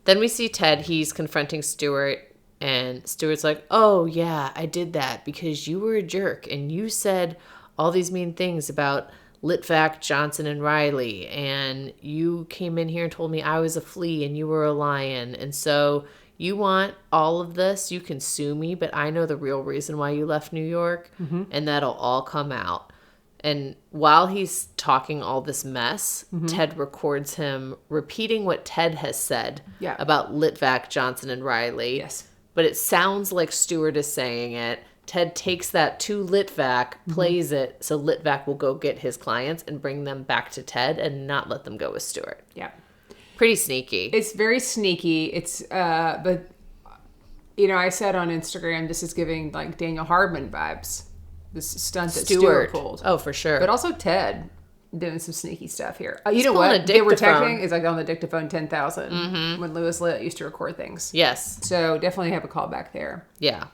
A: Then we see Ted, he's confronting Stuart. And Stuart's like, oh, yeah, I did that because you were a jerk. And you said all these mean things about Litvak, Johnson, and Riley. And you came in here and told me I was a flea and you were a lion. And so you want all of this. You can sue me, but I know the real reason why you left New York. And that'll all come out. And while he's talking all this mess, Ted records him repeating what Ted has said about Litvak, Johnson, and Riley.
B: Yes.
A: But it sounds like Stuart is saying it. Ted takes that to Litvak, plays it, so Litvak will go get his clients and bring them back to Ted and not let them go with Stuart.
B: Yeah.
A: Pretty sneaky.
B: It's very sneaky. It's, but, you know, I said on Instagram, this is giving like Daniel Hardman vibes. This stunt that Stuart pulled.
A: Oh, for sure.
B: But also Ted doing some sneaky stuff here. You
A: He's
B: know what?
A: pulling a
B: They were
A: dictaphone.
B: texting is like on the dictaphone 10,000 when Louis Litt used to record things.
A: Yes.
B: So definitely have a call back there.
A: Yeah.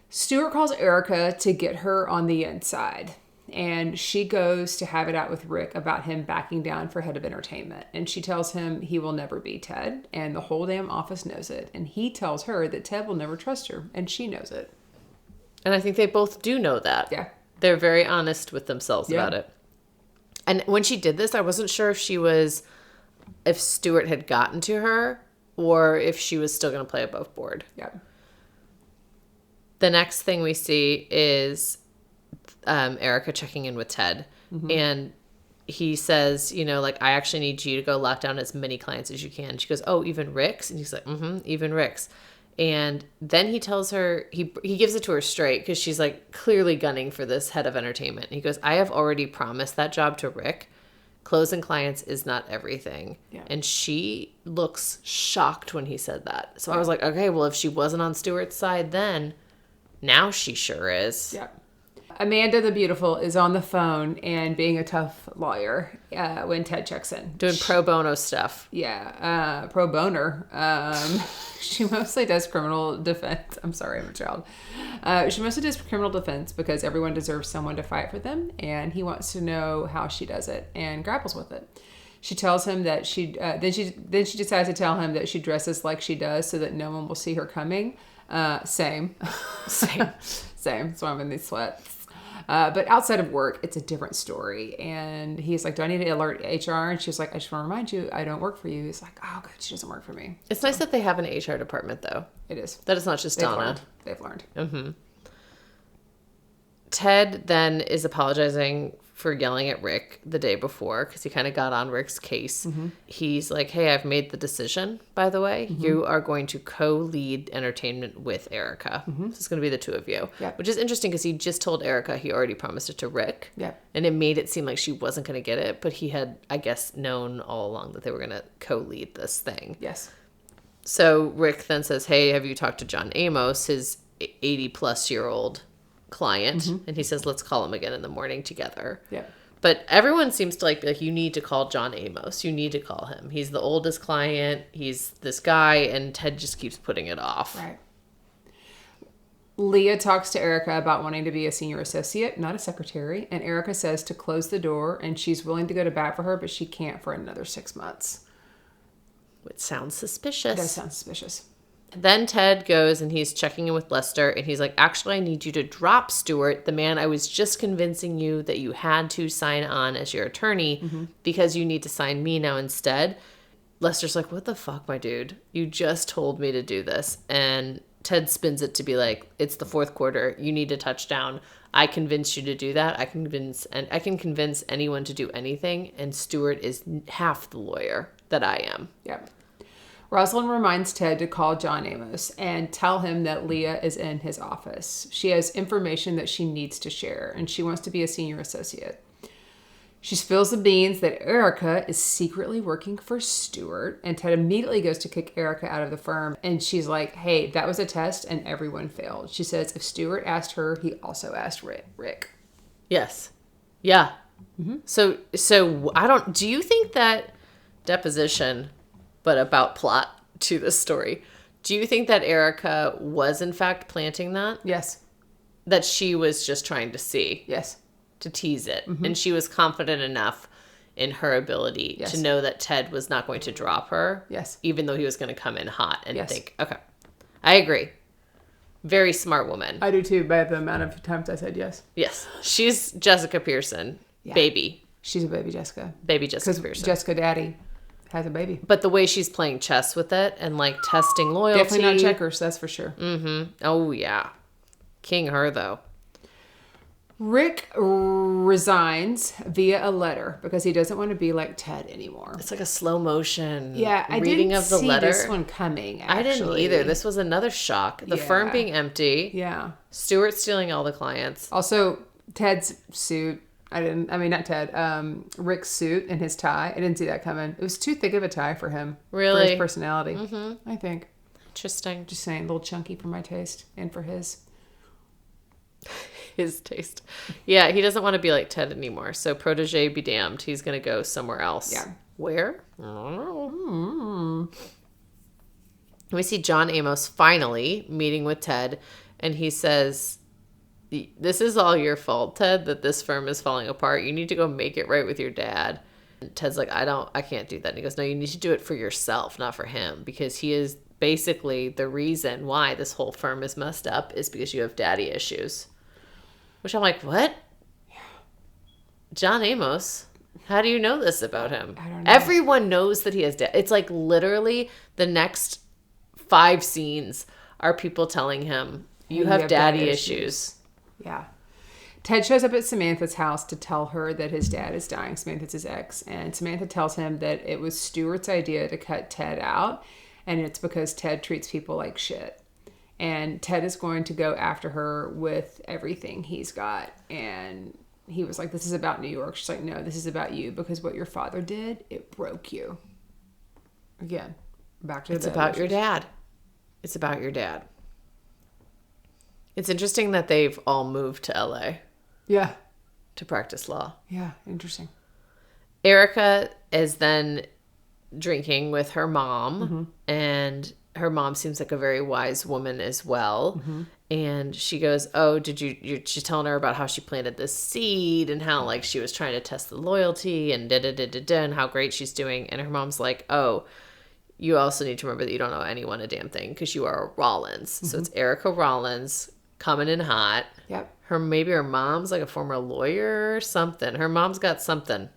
B: Stuart calls Erika to get her on the inside. And she goes to have it out with Rick about him backing down for head of entertainment. And she tells him he will never be Ted. And the whole damn office knows it. And he tells her that Ted will never trust her. And she knows it.
A: And I think they both do know that.
B: Yeah.
A: They're very honest with themselves about it. And when she did this, I wasn't sure if Stuart had gotten to her or if she was still going to play above board.
B: Yeah.
A: The next thing we see is Erika checking in with Ted. And he says, I actually need you to go lock down as many clients as you can. She goes, oh, even Rick's? And he's like, even Rick's. And then he tells her, he gives it to her straight because she's like clearly gunning for this head of entertainment. And he goes, I have already promised that job to Rick. Closing clients is not everything. Yeah. And she looks shocked when he said that. So I was like, okay, well, if she wasn't on Stuart's side then, now she sure is.
B: Yeah. Amanda the Beautiful is on the phone and being a tough lawyer when Ted checks in.
A: Doing pro bono stuff.
B: Yeah, pro boner. She mostly does criminal defense. I'm sorry, I'm a child. She mostly does criminal defense because everyone deserves someone to fight for them, and he wants to know how she does it and grapples with it. She tells him that then she decides to tell him that she dresses like she does so that no one will see her coming. Same. So I'm in these sweats. But outside of work, it's a different story. And he's like, do I need to alert HR? And she's like, I just want to remind you, I don't work for you. He's like, oh, good. She doesn't work for me.
A: It's nice that they have an HR department, though.
B: It is.
A: That it's not just Donna.
B: They've learned.
A: Mm-hmm. Ted then is apologizing for yelling at Rick the day before because he kind of got on Rick's case. He's like, hey, I've made the decision, by the way. You are going to co-lead entertainment with Erika. This is going to be the two of you.
B: Yep.
A: Which is interesting because he just told Erika he already promised it to Rick.
B: Yep.
A: And it made it seem like she wasn't going to get it, but he had, I guess, known all along that they were going to co-lead this thing.
B: Yes.
A: So Rick then says, hey, have you talked to John Amos, his 80-plus-year-old client? And he says, let's call him again in the morning together.
B: Yeah.
A: But everyone seems to be like, you need to call John Amos. You need to call him. He's the oldest client. He's this guy. And Ted just keeps putting it off.
B: Right. Leah talks to Erika about wanting to be a senior associate, not a secretary. And Erika says to close the door and she's willing to go to bat for her, but she can't for another 6 months.
A: Which sounds suspicious.
B: It does sound suspicious.
A: Then Ted goes and he's checking in with Lester and he's like, actually, I need you to drop Stuart, the man I was just convincing you that you had to sign on as your attorney because you need to sign me now instead. Lester's like, what the fuck, my dude? You just told me to do this. And Ted spins it to be like, it's the fourth quarter. You need to touch down. I convinced you to do that. I can convince anyone to do anything. And Stuart is half the lawyer that I am.
B: Yeah. Rosalind reminds Ted to call John Amos and tell him that Leah is in his office. She has information that she needs to share, and she wants to be a senior associate. She spills the beans that Erika is secretly working for Stuart, and Ted immediately goes to kick Erika out of the firm, and she's like, hey, that was a test, and everyone failed. She says if Stuart asked her, he also asked Rick.
A: Yes. Yeah. So do you think that deposition... but about plot to this story. Do you think that Erika was in fact planting that?
B: Yes.
A: That she was just trying to see?
B: Yes.
A: To tease it. And she was confident enough in her ability to know that Ted was not going to drop her.
B: Yes.
A: Even though he was going to come in hot and think, okay. I agree. Very smart woman.
B: I do too, by the amount of times I said yes.
A: Yes. She's Jessica Pearson. Yeah. Baby.
B: She's a baby Jessica.
A: Baby Jessica Pearson.
B: Jessica Daddy has a baby.
A: But the way she's playing chess with it and like testing loyalty.
B: Definitely not checkers, that's for sure.
A: Oh, yeah. King her, though.
B: Rick resigns via a letter because he doesn't want to be like Ted anymore.
A: It's like a slow motion
B: reading of the letter. I didn't see this one coming, actually.
A: I didn't either. This was another shock. The firm being empty.
B: Yeah.
A: Stuart stealing all the clients.
B: Also, Ted's suit. Not Ted. Rick's suit and his tie. I didn't see that coming. It was too thick of a tie for him.
A: Really?
B: For his personality. I think.
A: Interesting.
B: Just saying, a little chunky for my taste and for his.
A: His taste. Yeah, he doesn't want to be like Ted anymore. So protege be damned. He's going to go somewhere else.
B: Yeah.
A: Where? I don't know. We see John Amos finally meeting with Ted. And he says... this is all your fault, Ted, that this firm is falling apart. You need to go make it right with your dad. And Ted's like, I can't do that. And he goes, no, you need to do it for yourself, not for him. Because he is basically the reason why this whole firm is messed up is because you have daddy issues. Which I'm like, what? John Amos? How do you know this about him?
B: I don't know.
A: Everyone knows that he has dad. It's like literally the next 5 scenes are people telling him, you have daddy issues.
B: Yeah. Ted shows up at Samantha's house to tell her that his dad is dying. Samantha's his ex. And Samantha tells him that it was Stuart's idea to cut Ted out. And it's because Ted treats people like shit. And Ted is going to go after her with everything he's got. And he was like, this is about New York. She's like, no, this is about you. Because what your father did, it broke you. Again, back to the
A: It's about your dad. It's about your dad. It's interesting that they've all moved to LA.
B: Yeah.
A: To practice law.
B: Yeah, interesting.
A: Erika is then drinking with her mom, and her mom seems like a very wise woman as well. And she goes, oh, she's telling her about how she planted this seed and how like she was trying to test the loyalty and and how great she's doing. And her mom's like, oh, you also need to remember that you don't know anyone a damn thing because you are a Rollins. So it's Erika Rollins coming in hot.
B: Yep.
A: Maybe her mom's like a former lawyer or something. Her mom's got something.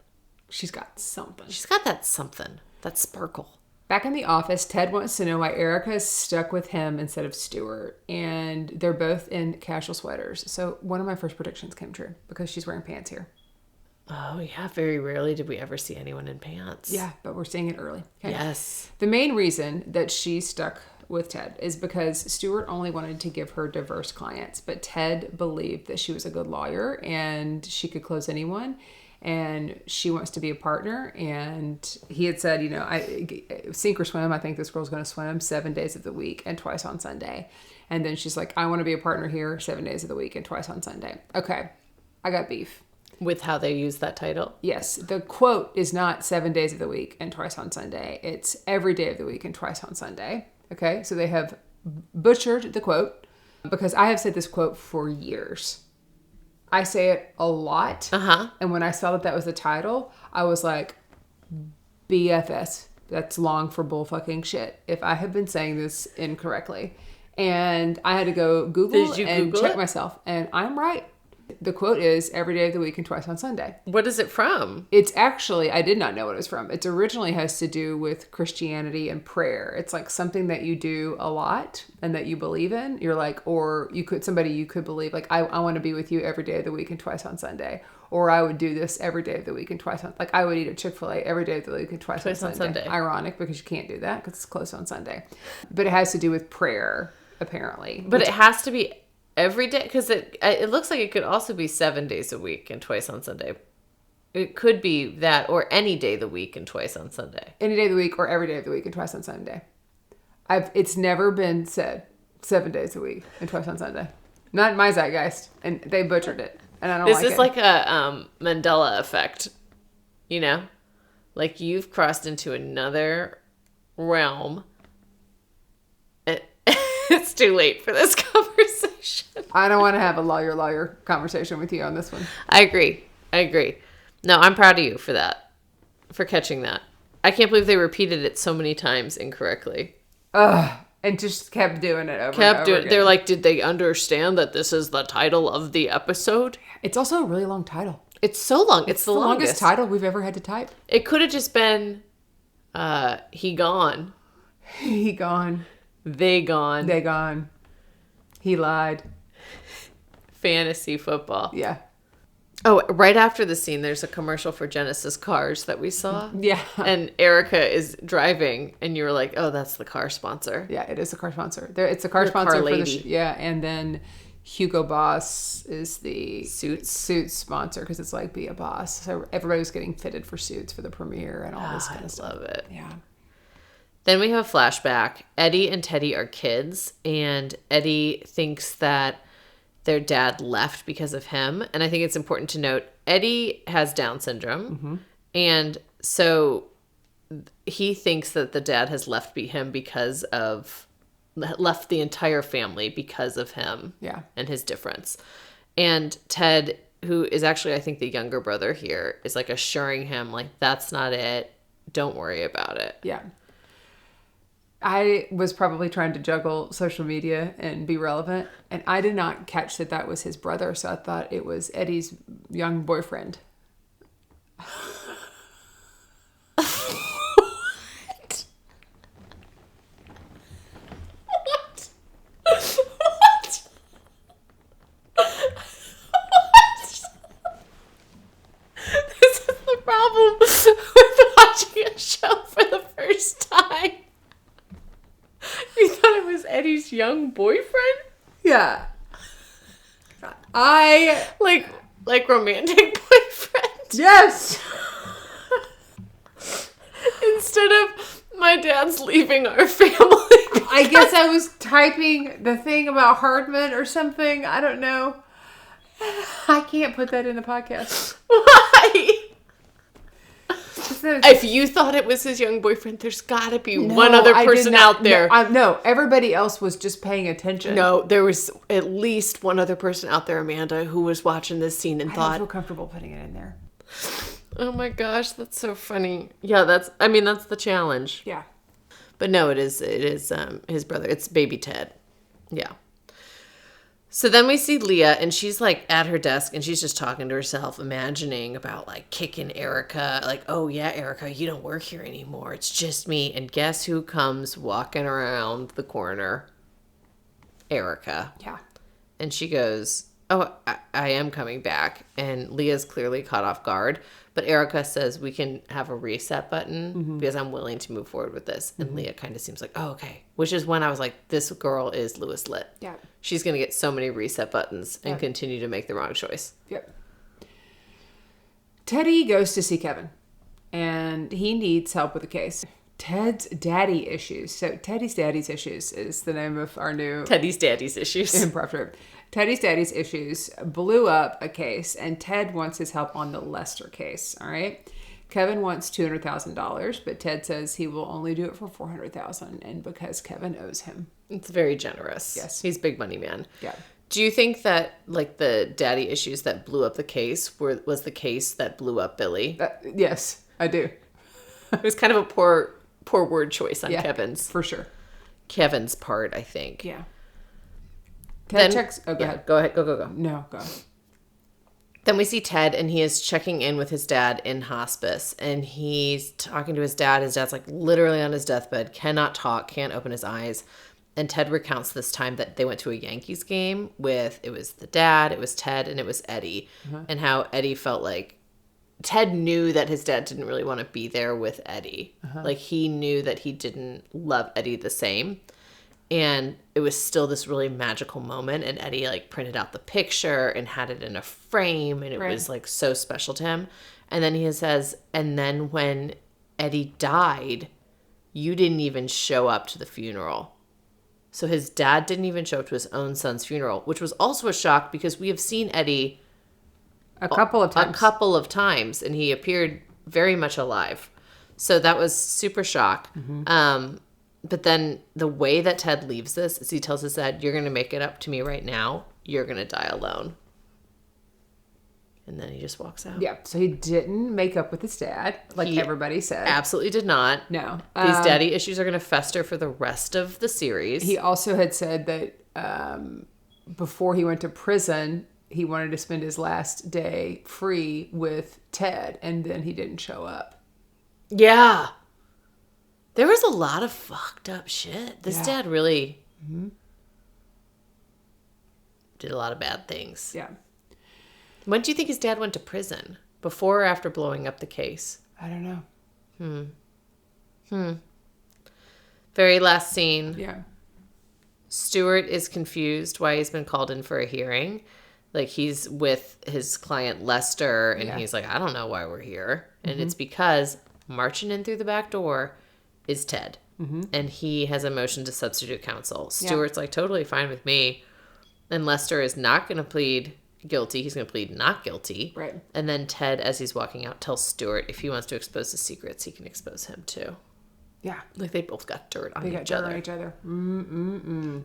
B: She's got something.
A: She's got that something. That sparkle.
B: Back in the office, Ted wants to know why Erika is stuck with him instead of Stuart. And they're both in casual sweaters. So one of my first predictions came true because she's wearing pants here.
A: Oh, yeah. Very rarely did we ever see anyone in pants.
B: Yeah, but we're seeing it early. Okay.
A: Yes.
B: The main reason that she's stuck with Ted is because Stuart only wanted to give her diverse clients, but Ted believed that she was a good lawyer and she could close anyone, and she wants to be a partner. And he had said, I sink or swim. I think this girl's going to swim 7 days of the week and twice on Sunday. And then she's like, I want to be a partner here 7 days of the week and twice on Sunday. Okay, I got beef.
A: With how they use that title?
B: Yes. The quote is not 7 days of the week and twice on Sunday. It's every day of the week and twice on Sunday. Okay, so they have butchered the quote because I have said this quote for years. I say it a lot. And when I saw that was the title, I was like, BFS. That's long for bullfucking shit. If I have been saying this incorrectly. And I had to go Google and check myself. And I'm right. The quote is every day of the week and twice on Sunday.
A: What is it from?
B: It's actually, I did not know what it was from. It originally has to do with Christianity and prayer. It's like something that you do a lot and that you believe in. You're like, or you could believe like, I want to be with you every day of the week and twice on Sunday. Or I would do this every day of the week and twice on, like I would eat at Chick-fil-A every day of the week and twice on Sunday. Ironic because you can't do that because it's closed on Sunday. But it has to do with prayer, apparently.
A: But it has to be every day, because it looks like it could also be 7 days a week and twice on Sunday. It could be that, or any day of the week and twice on Sunday.
B: Any day of the week or every day of the week and twice on Sunday. It's never been said 7 days a week and twice on Sunday. Not in my zeitgeist, and they butchered it, and I don't like it.
A: This is like a Mandela effect, like you've crossed into another realm. It's too late for this conversation.
B: I don't want to have a lawyer conversation with you on this one.
A: I agree. No, I'm proud of you for that. For catching that. I can't believe they repeated it so many times incorrectly.
B: And just kept doing it over and over again.
A: They're like, did they understand that this is the title of the episode?
B: It's also a really long title.
A: It's so long. It's the
B: longest title we've ever had to type.
A: It could have just been, he gone.
B: He gone.
A: They gone.
B: They gone. He lied.
A: Fantasy football.
B: Yeah.
A: Oh, right after the scene, there's a commercial for Genesis cars that we saw.
B: Yeah.
A: And Erika is driving, and you were like, oh, that's the car sponsor.
B: Yeah, it is the car sponsor. It's the car sponsor for the yeah, and then Hugo Boss is the suits sponsor because it's like be a boss. So everybody was getting fitted for suits for the premiere and all this kind of stuff.
A: I love it.
B: Yeah.
A: Then we have a flashback. Eddie and Teddy are kids, and Eddie thinks that their dad left because of him. And I think it's important to note, Eddie has Down syndrome. And so he thinks that the dad has left the entire family because of him.
B: Yeah.
A: And his difference. And Ted, who is actually, I think, the younger brother here, is like assuring him, like, that's not it. Don't worry about it.
B: Yeah. I was probably trying to juggle social media and be relevant, and I did not catch that was his brother, so I thought it was Eddie's young boyfriend.
A: young boyfriend?
B: Yeah.
A: Like romantic boyfriend.
B: Yes.
A: Instead of my dad's leaving our family.
B: I guess I was typing the thing about Hardman or something. I don't know. I can't put that in the podcast.
A: Why? If you thought it was his young boyfriend, there's got to be one other person out there.
B: No, everybody else was just paying attention.
A: No, there was at least one other person out there, Amanda, who was watching this scene and
B: I
A: thought,
B: don't feel comfortable putting it in there.
A: oh my gosh, that's so funny. Yeah, that's the challenge.
B: Yeah.
A: But no, it is his brother. It's baby Ted. Yeah. So then we see Leah, and she's like at her desk, and she's just talking to herself, imagining about like kicking Erika. Like, oh yeah, Erika, you don't work here anymore. It's just me. And guess who comes walking around the corner? Erika.
B: Yeah.
A: And she goes, oh, I am coming back. And Leah's clearly caught off guard. But Erika says we can have a reset button because I'm willing to move forward with this. And Leah kind of seems like, oh, okay. Which is when I was like, this girl is Louis Litt.
B: Yeah.
A: She's going to get so many reset buttons and continue to make the wrong choice.
B: Yep. Teddy goes to see Kevin. And he needs help with the case. Ted's daddy issues. So Teddy's daddy's issues is the name of our new
A: Teddy's daddy's issues.
B: improv troupe. Teddy's daddy's issues blew up a case, and Ted wants his help on the Lester case. All right. Kevin wants $200,000, but Ted says he will only do it for $400,000, and because Kevin owes him.
A: It's very generous.
B: Yes.
A: He's big money man.
B: Yeah.
A: Do you think that like the daddy issues that blew up the case was the case that blew up Billy?
B: Yes, I do.
A: It was kind of a poor word choice on Kevin's.
B: For sure.
A: Kevin's part, I think.
B: Yeah. Ted checks. Oh, go ahead.
A: Go ahead. Go.
B: No, go.
A: Then we see Ted, and he is checking in with his dad in hospice, and he's talking to his dad. His dad's like literally on his deathbed, cannot talk, can't open his eyes. And Ted recounts this time that they went to a Yankees game it was the dad, it was Ted, and it was Eddie, and how Eddie felt like Ted knew that his dad didn't really want to be there with Eddie. Like he knew that he didn't love Eddie the same. And it was still this really magical moment. And Eddie like printed out the picture and had it in a frame. And it was like so special to him. And then he says, and then when Eddie died, you didn't even show up to the funeral. So his dad didn't even show up to his own son's funeral, which was also a shock because we have seen Eddie
B: a couple of times.
A: And he appeared very much alive. So that was super shock. But then the way that Ted leaves this is he tells his dad, you're going to make it up to me right now. You're going to die alone. And then he just walks out.
B: Yeah. So he didn't make up with his dad, like everybody said.
A: Absolutely did not.
B: No.
A: These daddy issues are going to fester for the rest of the series.
B: He also had said that before he went to prison, he wanted to spend his last day free with Ted, and then he didn't show up.
A: Yeah. There was a lot of fucked up shit. This dad really did a lot of bad things.
B: Yeah.
A: When do you think his dad went to prison? Before or after blowing up the case?
B: I don't know.
A: Very last scene.
B: Yeah.
A: Stuart is confused why he's been called in for a hearing. Like he's with his client Lester and he's like, I don't know why we're here. And it's because marching in through the back door is Ted. And he has a motion to substitute counsel. Stuart's like, totally fine with me. And Lester is not going to plead guilty. He's going to plead not guilty.
B: Right.
A: And then Ted, as he's walking out, tells Stuart if he wants to expose his secrets, he can expose him too.
B: Yeah.
A: Like they both got dirt on
B: They
A: each
B: got dirt
A: other.
B: on each other.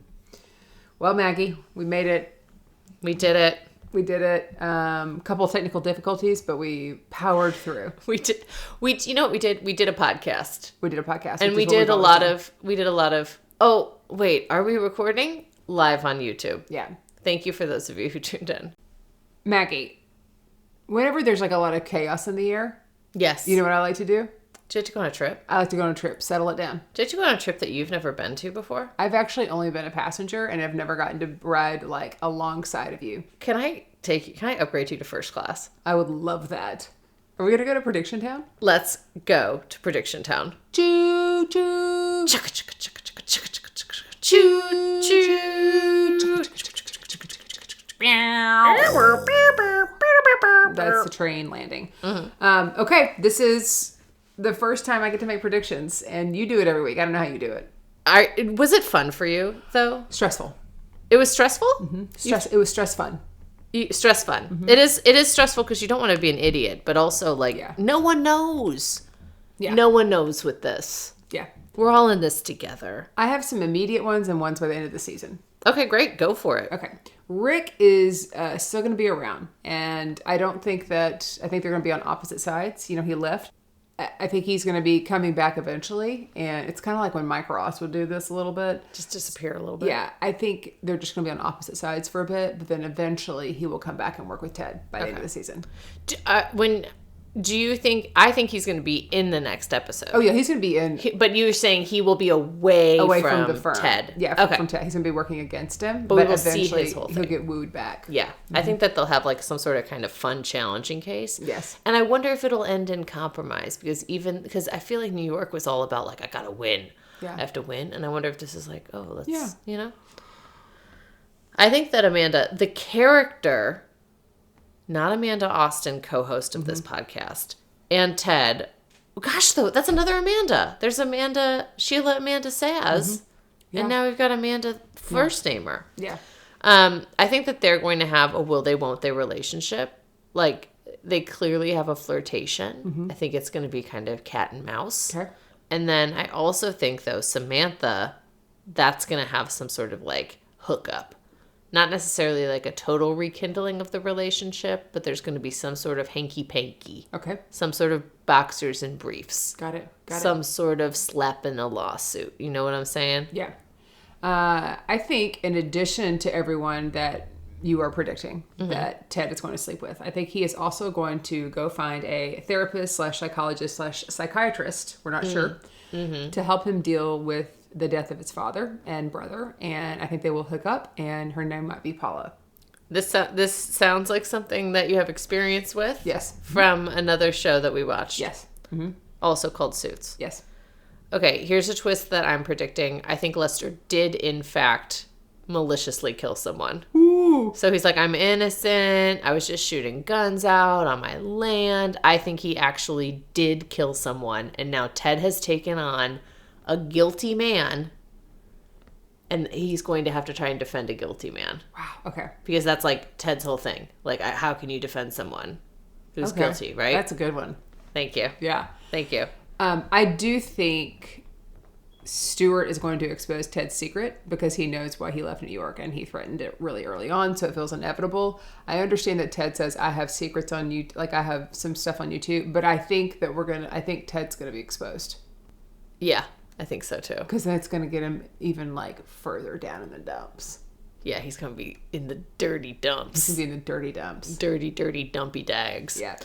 B: Well, Maggie, we made it.
A: We did it.
B: We did it. Couple of technical difficulties, but we powered through.
A: We did. You know what we did? We did a podcast.
B: We did a podcast.
A: And we did a lot of, oh, wait, are we recording? Live on YouTube.
B: Yeah.
A: Thank you for those of you who tuned in.
B: Maggie, whenever there's like a lot of chaos in the air,
A: Yes.
B: you know what I like to do?
A: Did you like to go on a trip?
B: I like to go on a trip, settle it down.
A: Did you go on a trip that you've never been to before?
B: I've actually only been a passenger and I've never gotten to ride like alongside of you.
A: Can I upgrade you to first class?
B: I would love that. Are we going to go to Prediction Town?
A: Let's go to Prediction Town.
B: Choo choo.
A: Chugga, chugga, chugga, chugga, chugga, chugga, chugga, Choo choo.
B: That's the train landing. Okay, this is the first time I get to make predictions, and you do it every week. I don't know how you do it.
A: Was it fun for you though?
B: Stressful.
A: It was stressful.
B: It was stress fun.
A: Stress fun. It is stressful because you don't want to be an idiot, but also like no one knows.
B: Yeah.
A: No one knows with this.
B: Yeah.
A: We're all in this together.
B: I have some immediate ones and ones by the end of the season.
A: Okay, great. Go for it.
B: Okay. Rick is still going to be around, and I think they're going to be on opposite sides. You know, he left. I think he's going to be coming back eventually, and it's kind of like when Mike Ross would do this a little bit.
A: Just disappear a little bit.
B: Yeah, I think they're just going to be on opposite sides for a bit, but then eventually he will come back and work with Ted by the end of the season.
A: Do you think? I think he's going to be in the next episode.
B: Oh yeah, he's going to be in.
A: But you're saying he will be away from
B: the firm.
A: Ted.
B: Yeah, from Ted. He's going to be working against him,
A: but we will
B: eventually
A: see his whole thing.
B: He'll get wooed back.
A: Yeah, I think that they'll have like some sort of kind of fun, challenging case.
B: Yes,
A: and I wonder if it'll end in compromise because I feel like New York was all about like I gotta win.
B: Yeah,
A: I have to win, and I wonder if this is like let's you know. I think that Amanda, the character, not Amanda Austin, co-host of this podcast. And Ted, gosh, though, that's another Amanda. There's Sheila Amanda Saz, and now we've got Amanda first namer.
B: Yeah.
A: I think that they're going to have a will they, won't they relationship. Like, they clearly have a flirtation. I think it's going to be kind of cat and mouse.
B: Okay.
A: And then I also think, though, Samantha, that's going to have some sort of, like, hookup. Not necessarily like a total rekindling of the relationship, but there's going to be some sort of hanky-panky.
B: Okay.
A: Some sort of boxers and briefs.
B: Got it.
A: Some sort of slap in a lawsuit. You know what I'm saying?
B: Yeah. I think in addition to everyone that you are predicting that Ted is going to sleep with, I think he is also going to go find a therapist / psychologist / psychiatrist, we're not sure, to help him deal with the death of his father and brother, and I think they will hook up, and her name might be Paula.
A: This sounds like something that you have experience with?
B: Yes.
A: From another show that we watched?
B: Yes.
A: Also called Suits?
B: Yes.
A: Okay, here's a twist that I'm predicting. I think Lester did, in fact, maliciously kill someone.
B: Ooh.
A: So he's like, I'm innocent. I was just shooting guns out on my land. I think he actually did kill someone, and now Ted has taken on a guilty man, and he's going to have to try and defend a guilty man.
B: Wow. Okay.
A: Because that's like Ted's whole thing. Like, how can you defend someone who's guilty, right?
B: That's a good one.
A: Thank you.
B: Yeah.
A: Thank you.
B: I do think Stewart is going to expose Ted's secret because he knows why he left New York, and he threatened it really early on, so it feels inevitable. I understand that Ted says, I have secrets on you, like I have some stuff on YouTube, but I think that I think Ted's going to be exposed.
A: Yeah. I think so too.
B: Because that's going to get him even like further down in the dumps.
A: Yeah, he's going to be in the dirty dumps.
B: He's going to be in the dirty dumps.
A: Dirty, dirty, dumpy dags.
B: Yeah.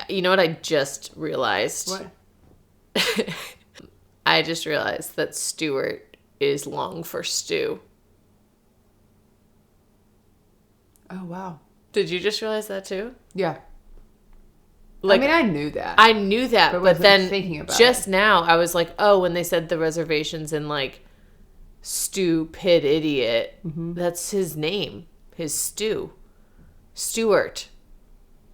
A: You know what I just realized?
B: What?
A: I just realized that Stewart is long for stew.
B: Oh, wow.
A: Did you just realize that too?
B: Yeah.
A: Like,
B: I mean, I knew that.
A: I knew that, but then
B: thinking about
A: just
B: it.
A: now I was like, oh, when they said the reservations and like stupid idiot, that's his name, his Stu. Stewart.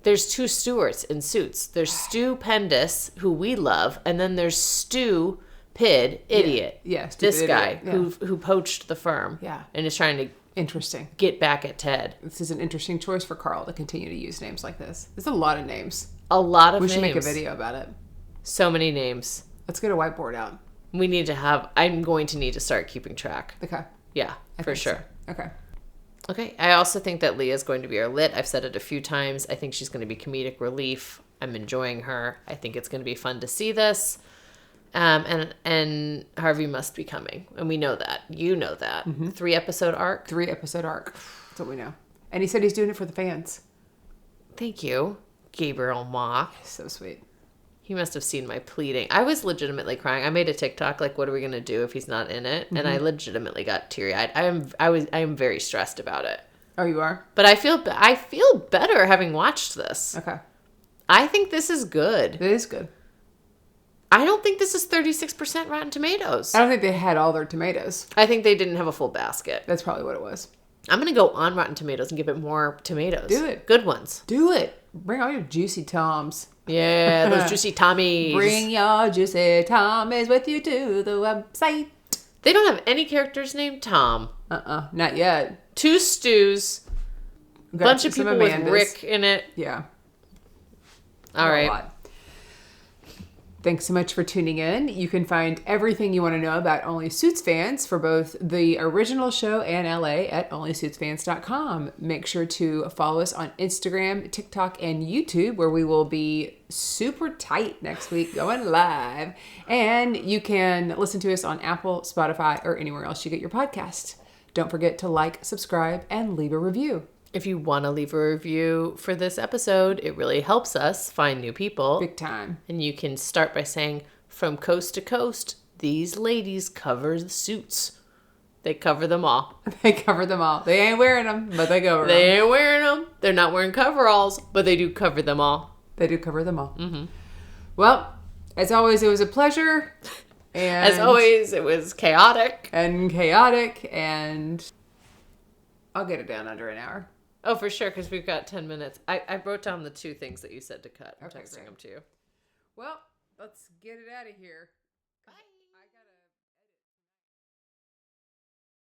A: There's two Stewarts in Suits. There's Stu Pendis, who we love, and then there's Stu Pid, idiot.
B: Yeah,
A: this guy
B: idiot.
A: who poached the firm.
B: Yeah.
A: And is trying to
B: interesting
A: get back at Ted.
B: This is an interesting choice for Carl to continue to use names like this. There's a lot of names.
A: A lot of names.
B: We should make a video about it.
A: So many names.
B: Let's get a whiteboard out.
A: I'm going to need to start keeping track.
B: Okay.
A: Yeah, for sure.
B: So. Okay.
A: Okay. I also think that Leah's going to be our lit. I've said it a few times. I think she's going to be comedic relief. I'm enjoying her. I think it's going to be fun to see this. And Harvey must be coming. And we know that. You know that. 3-episode arc.
B: 3-episode arc. That's what we know. And he said he's doing it for the fans.
A: Thank you, Gabriel Ma.
B: So sweet.
A: He must have seen my pleading. I was legitimately crying. I made a TikTok like, what are we going to do if he's not in it? And I legitimately got teary-eyed. I am very stressed about it.
B: Oh, you are?
A: But I feel better having watched this.
B: Okay.
A: I think this is good.
B: It is good.
A: I don't think this is 36% Rotten Tomatoes.
B: I don't think they had all their tomatoes.
A: I think they didn't have a full basket.
B: That's probably what it was.
A: I'm going to go on Rotten Tomatoes and give it more tomatoes.
B: Do it.
A: Good ones.
B: Do it. Bring all your juicy toms.
A: Yeah, those juicy Tommies.
B: Bring your juicy Tommies with you to the website.
A: They don't have any characters named Tom.
B: Not yet.
A: 2 stews. A bunch of people with Rick in it.
B: Yeah.
A: All right.
B: Thanks so much for tuning in. You can find everything you want to know about Only Suits fans for both the original show and LA at onlysuitsfans.com. Make sure to follow us on Instagram, TikTok, and YouTube, where we will be super tight next week going live. And you can listen to us on Apple, Spotify, or anywhere else you get your podcast. Don't forget to like, subscribe, and leave a review.
A: If you want to leave a review for this episode, it really helps us find new people.
B: Big time.
A: And you can start by saying, from coast to coast, these ladies cover the suits. They cover them all.
B: They cover them all. They ain't wearing them, but they cover them.
A: They ain't wearing them. They're not wearing coveralls, but they do cover them all.
B: They do cover them all. Mm-hmm. Well, as always, it was a pleasure. And
A: as always, it was chaotic.
B: And I'll get it down under an hour.
A: Oh, for sure, because we've got 10 minutes. I wrote down the 2 things that you said to cut. I'm texting them to you.
B: Well, let's get it out of here.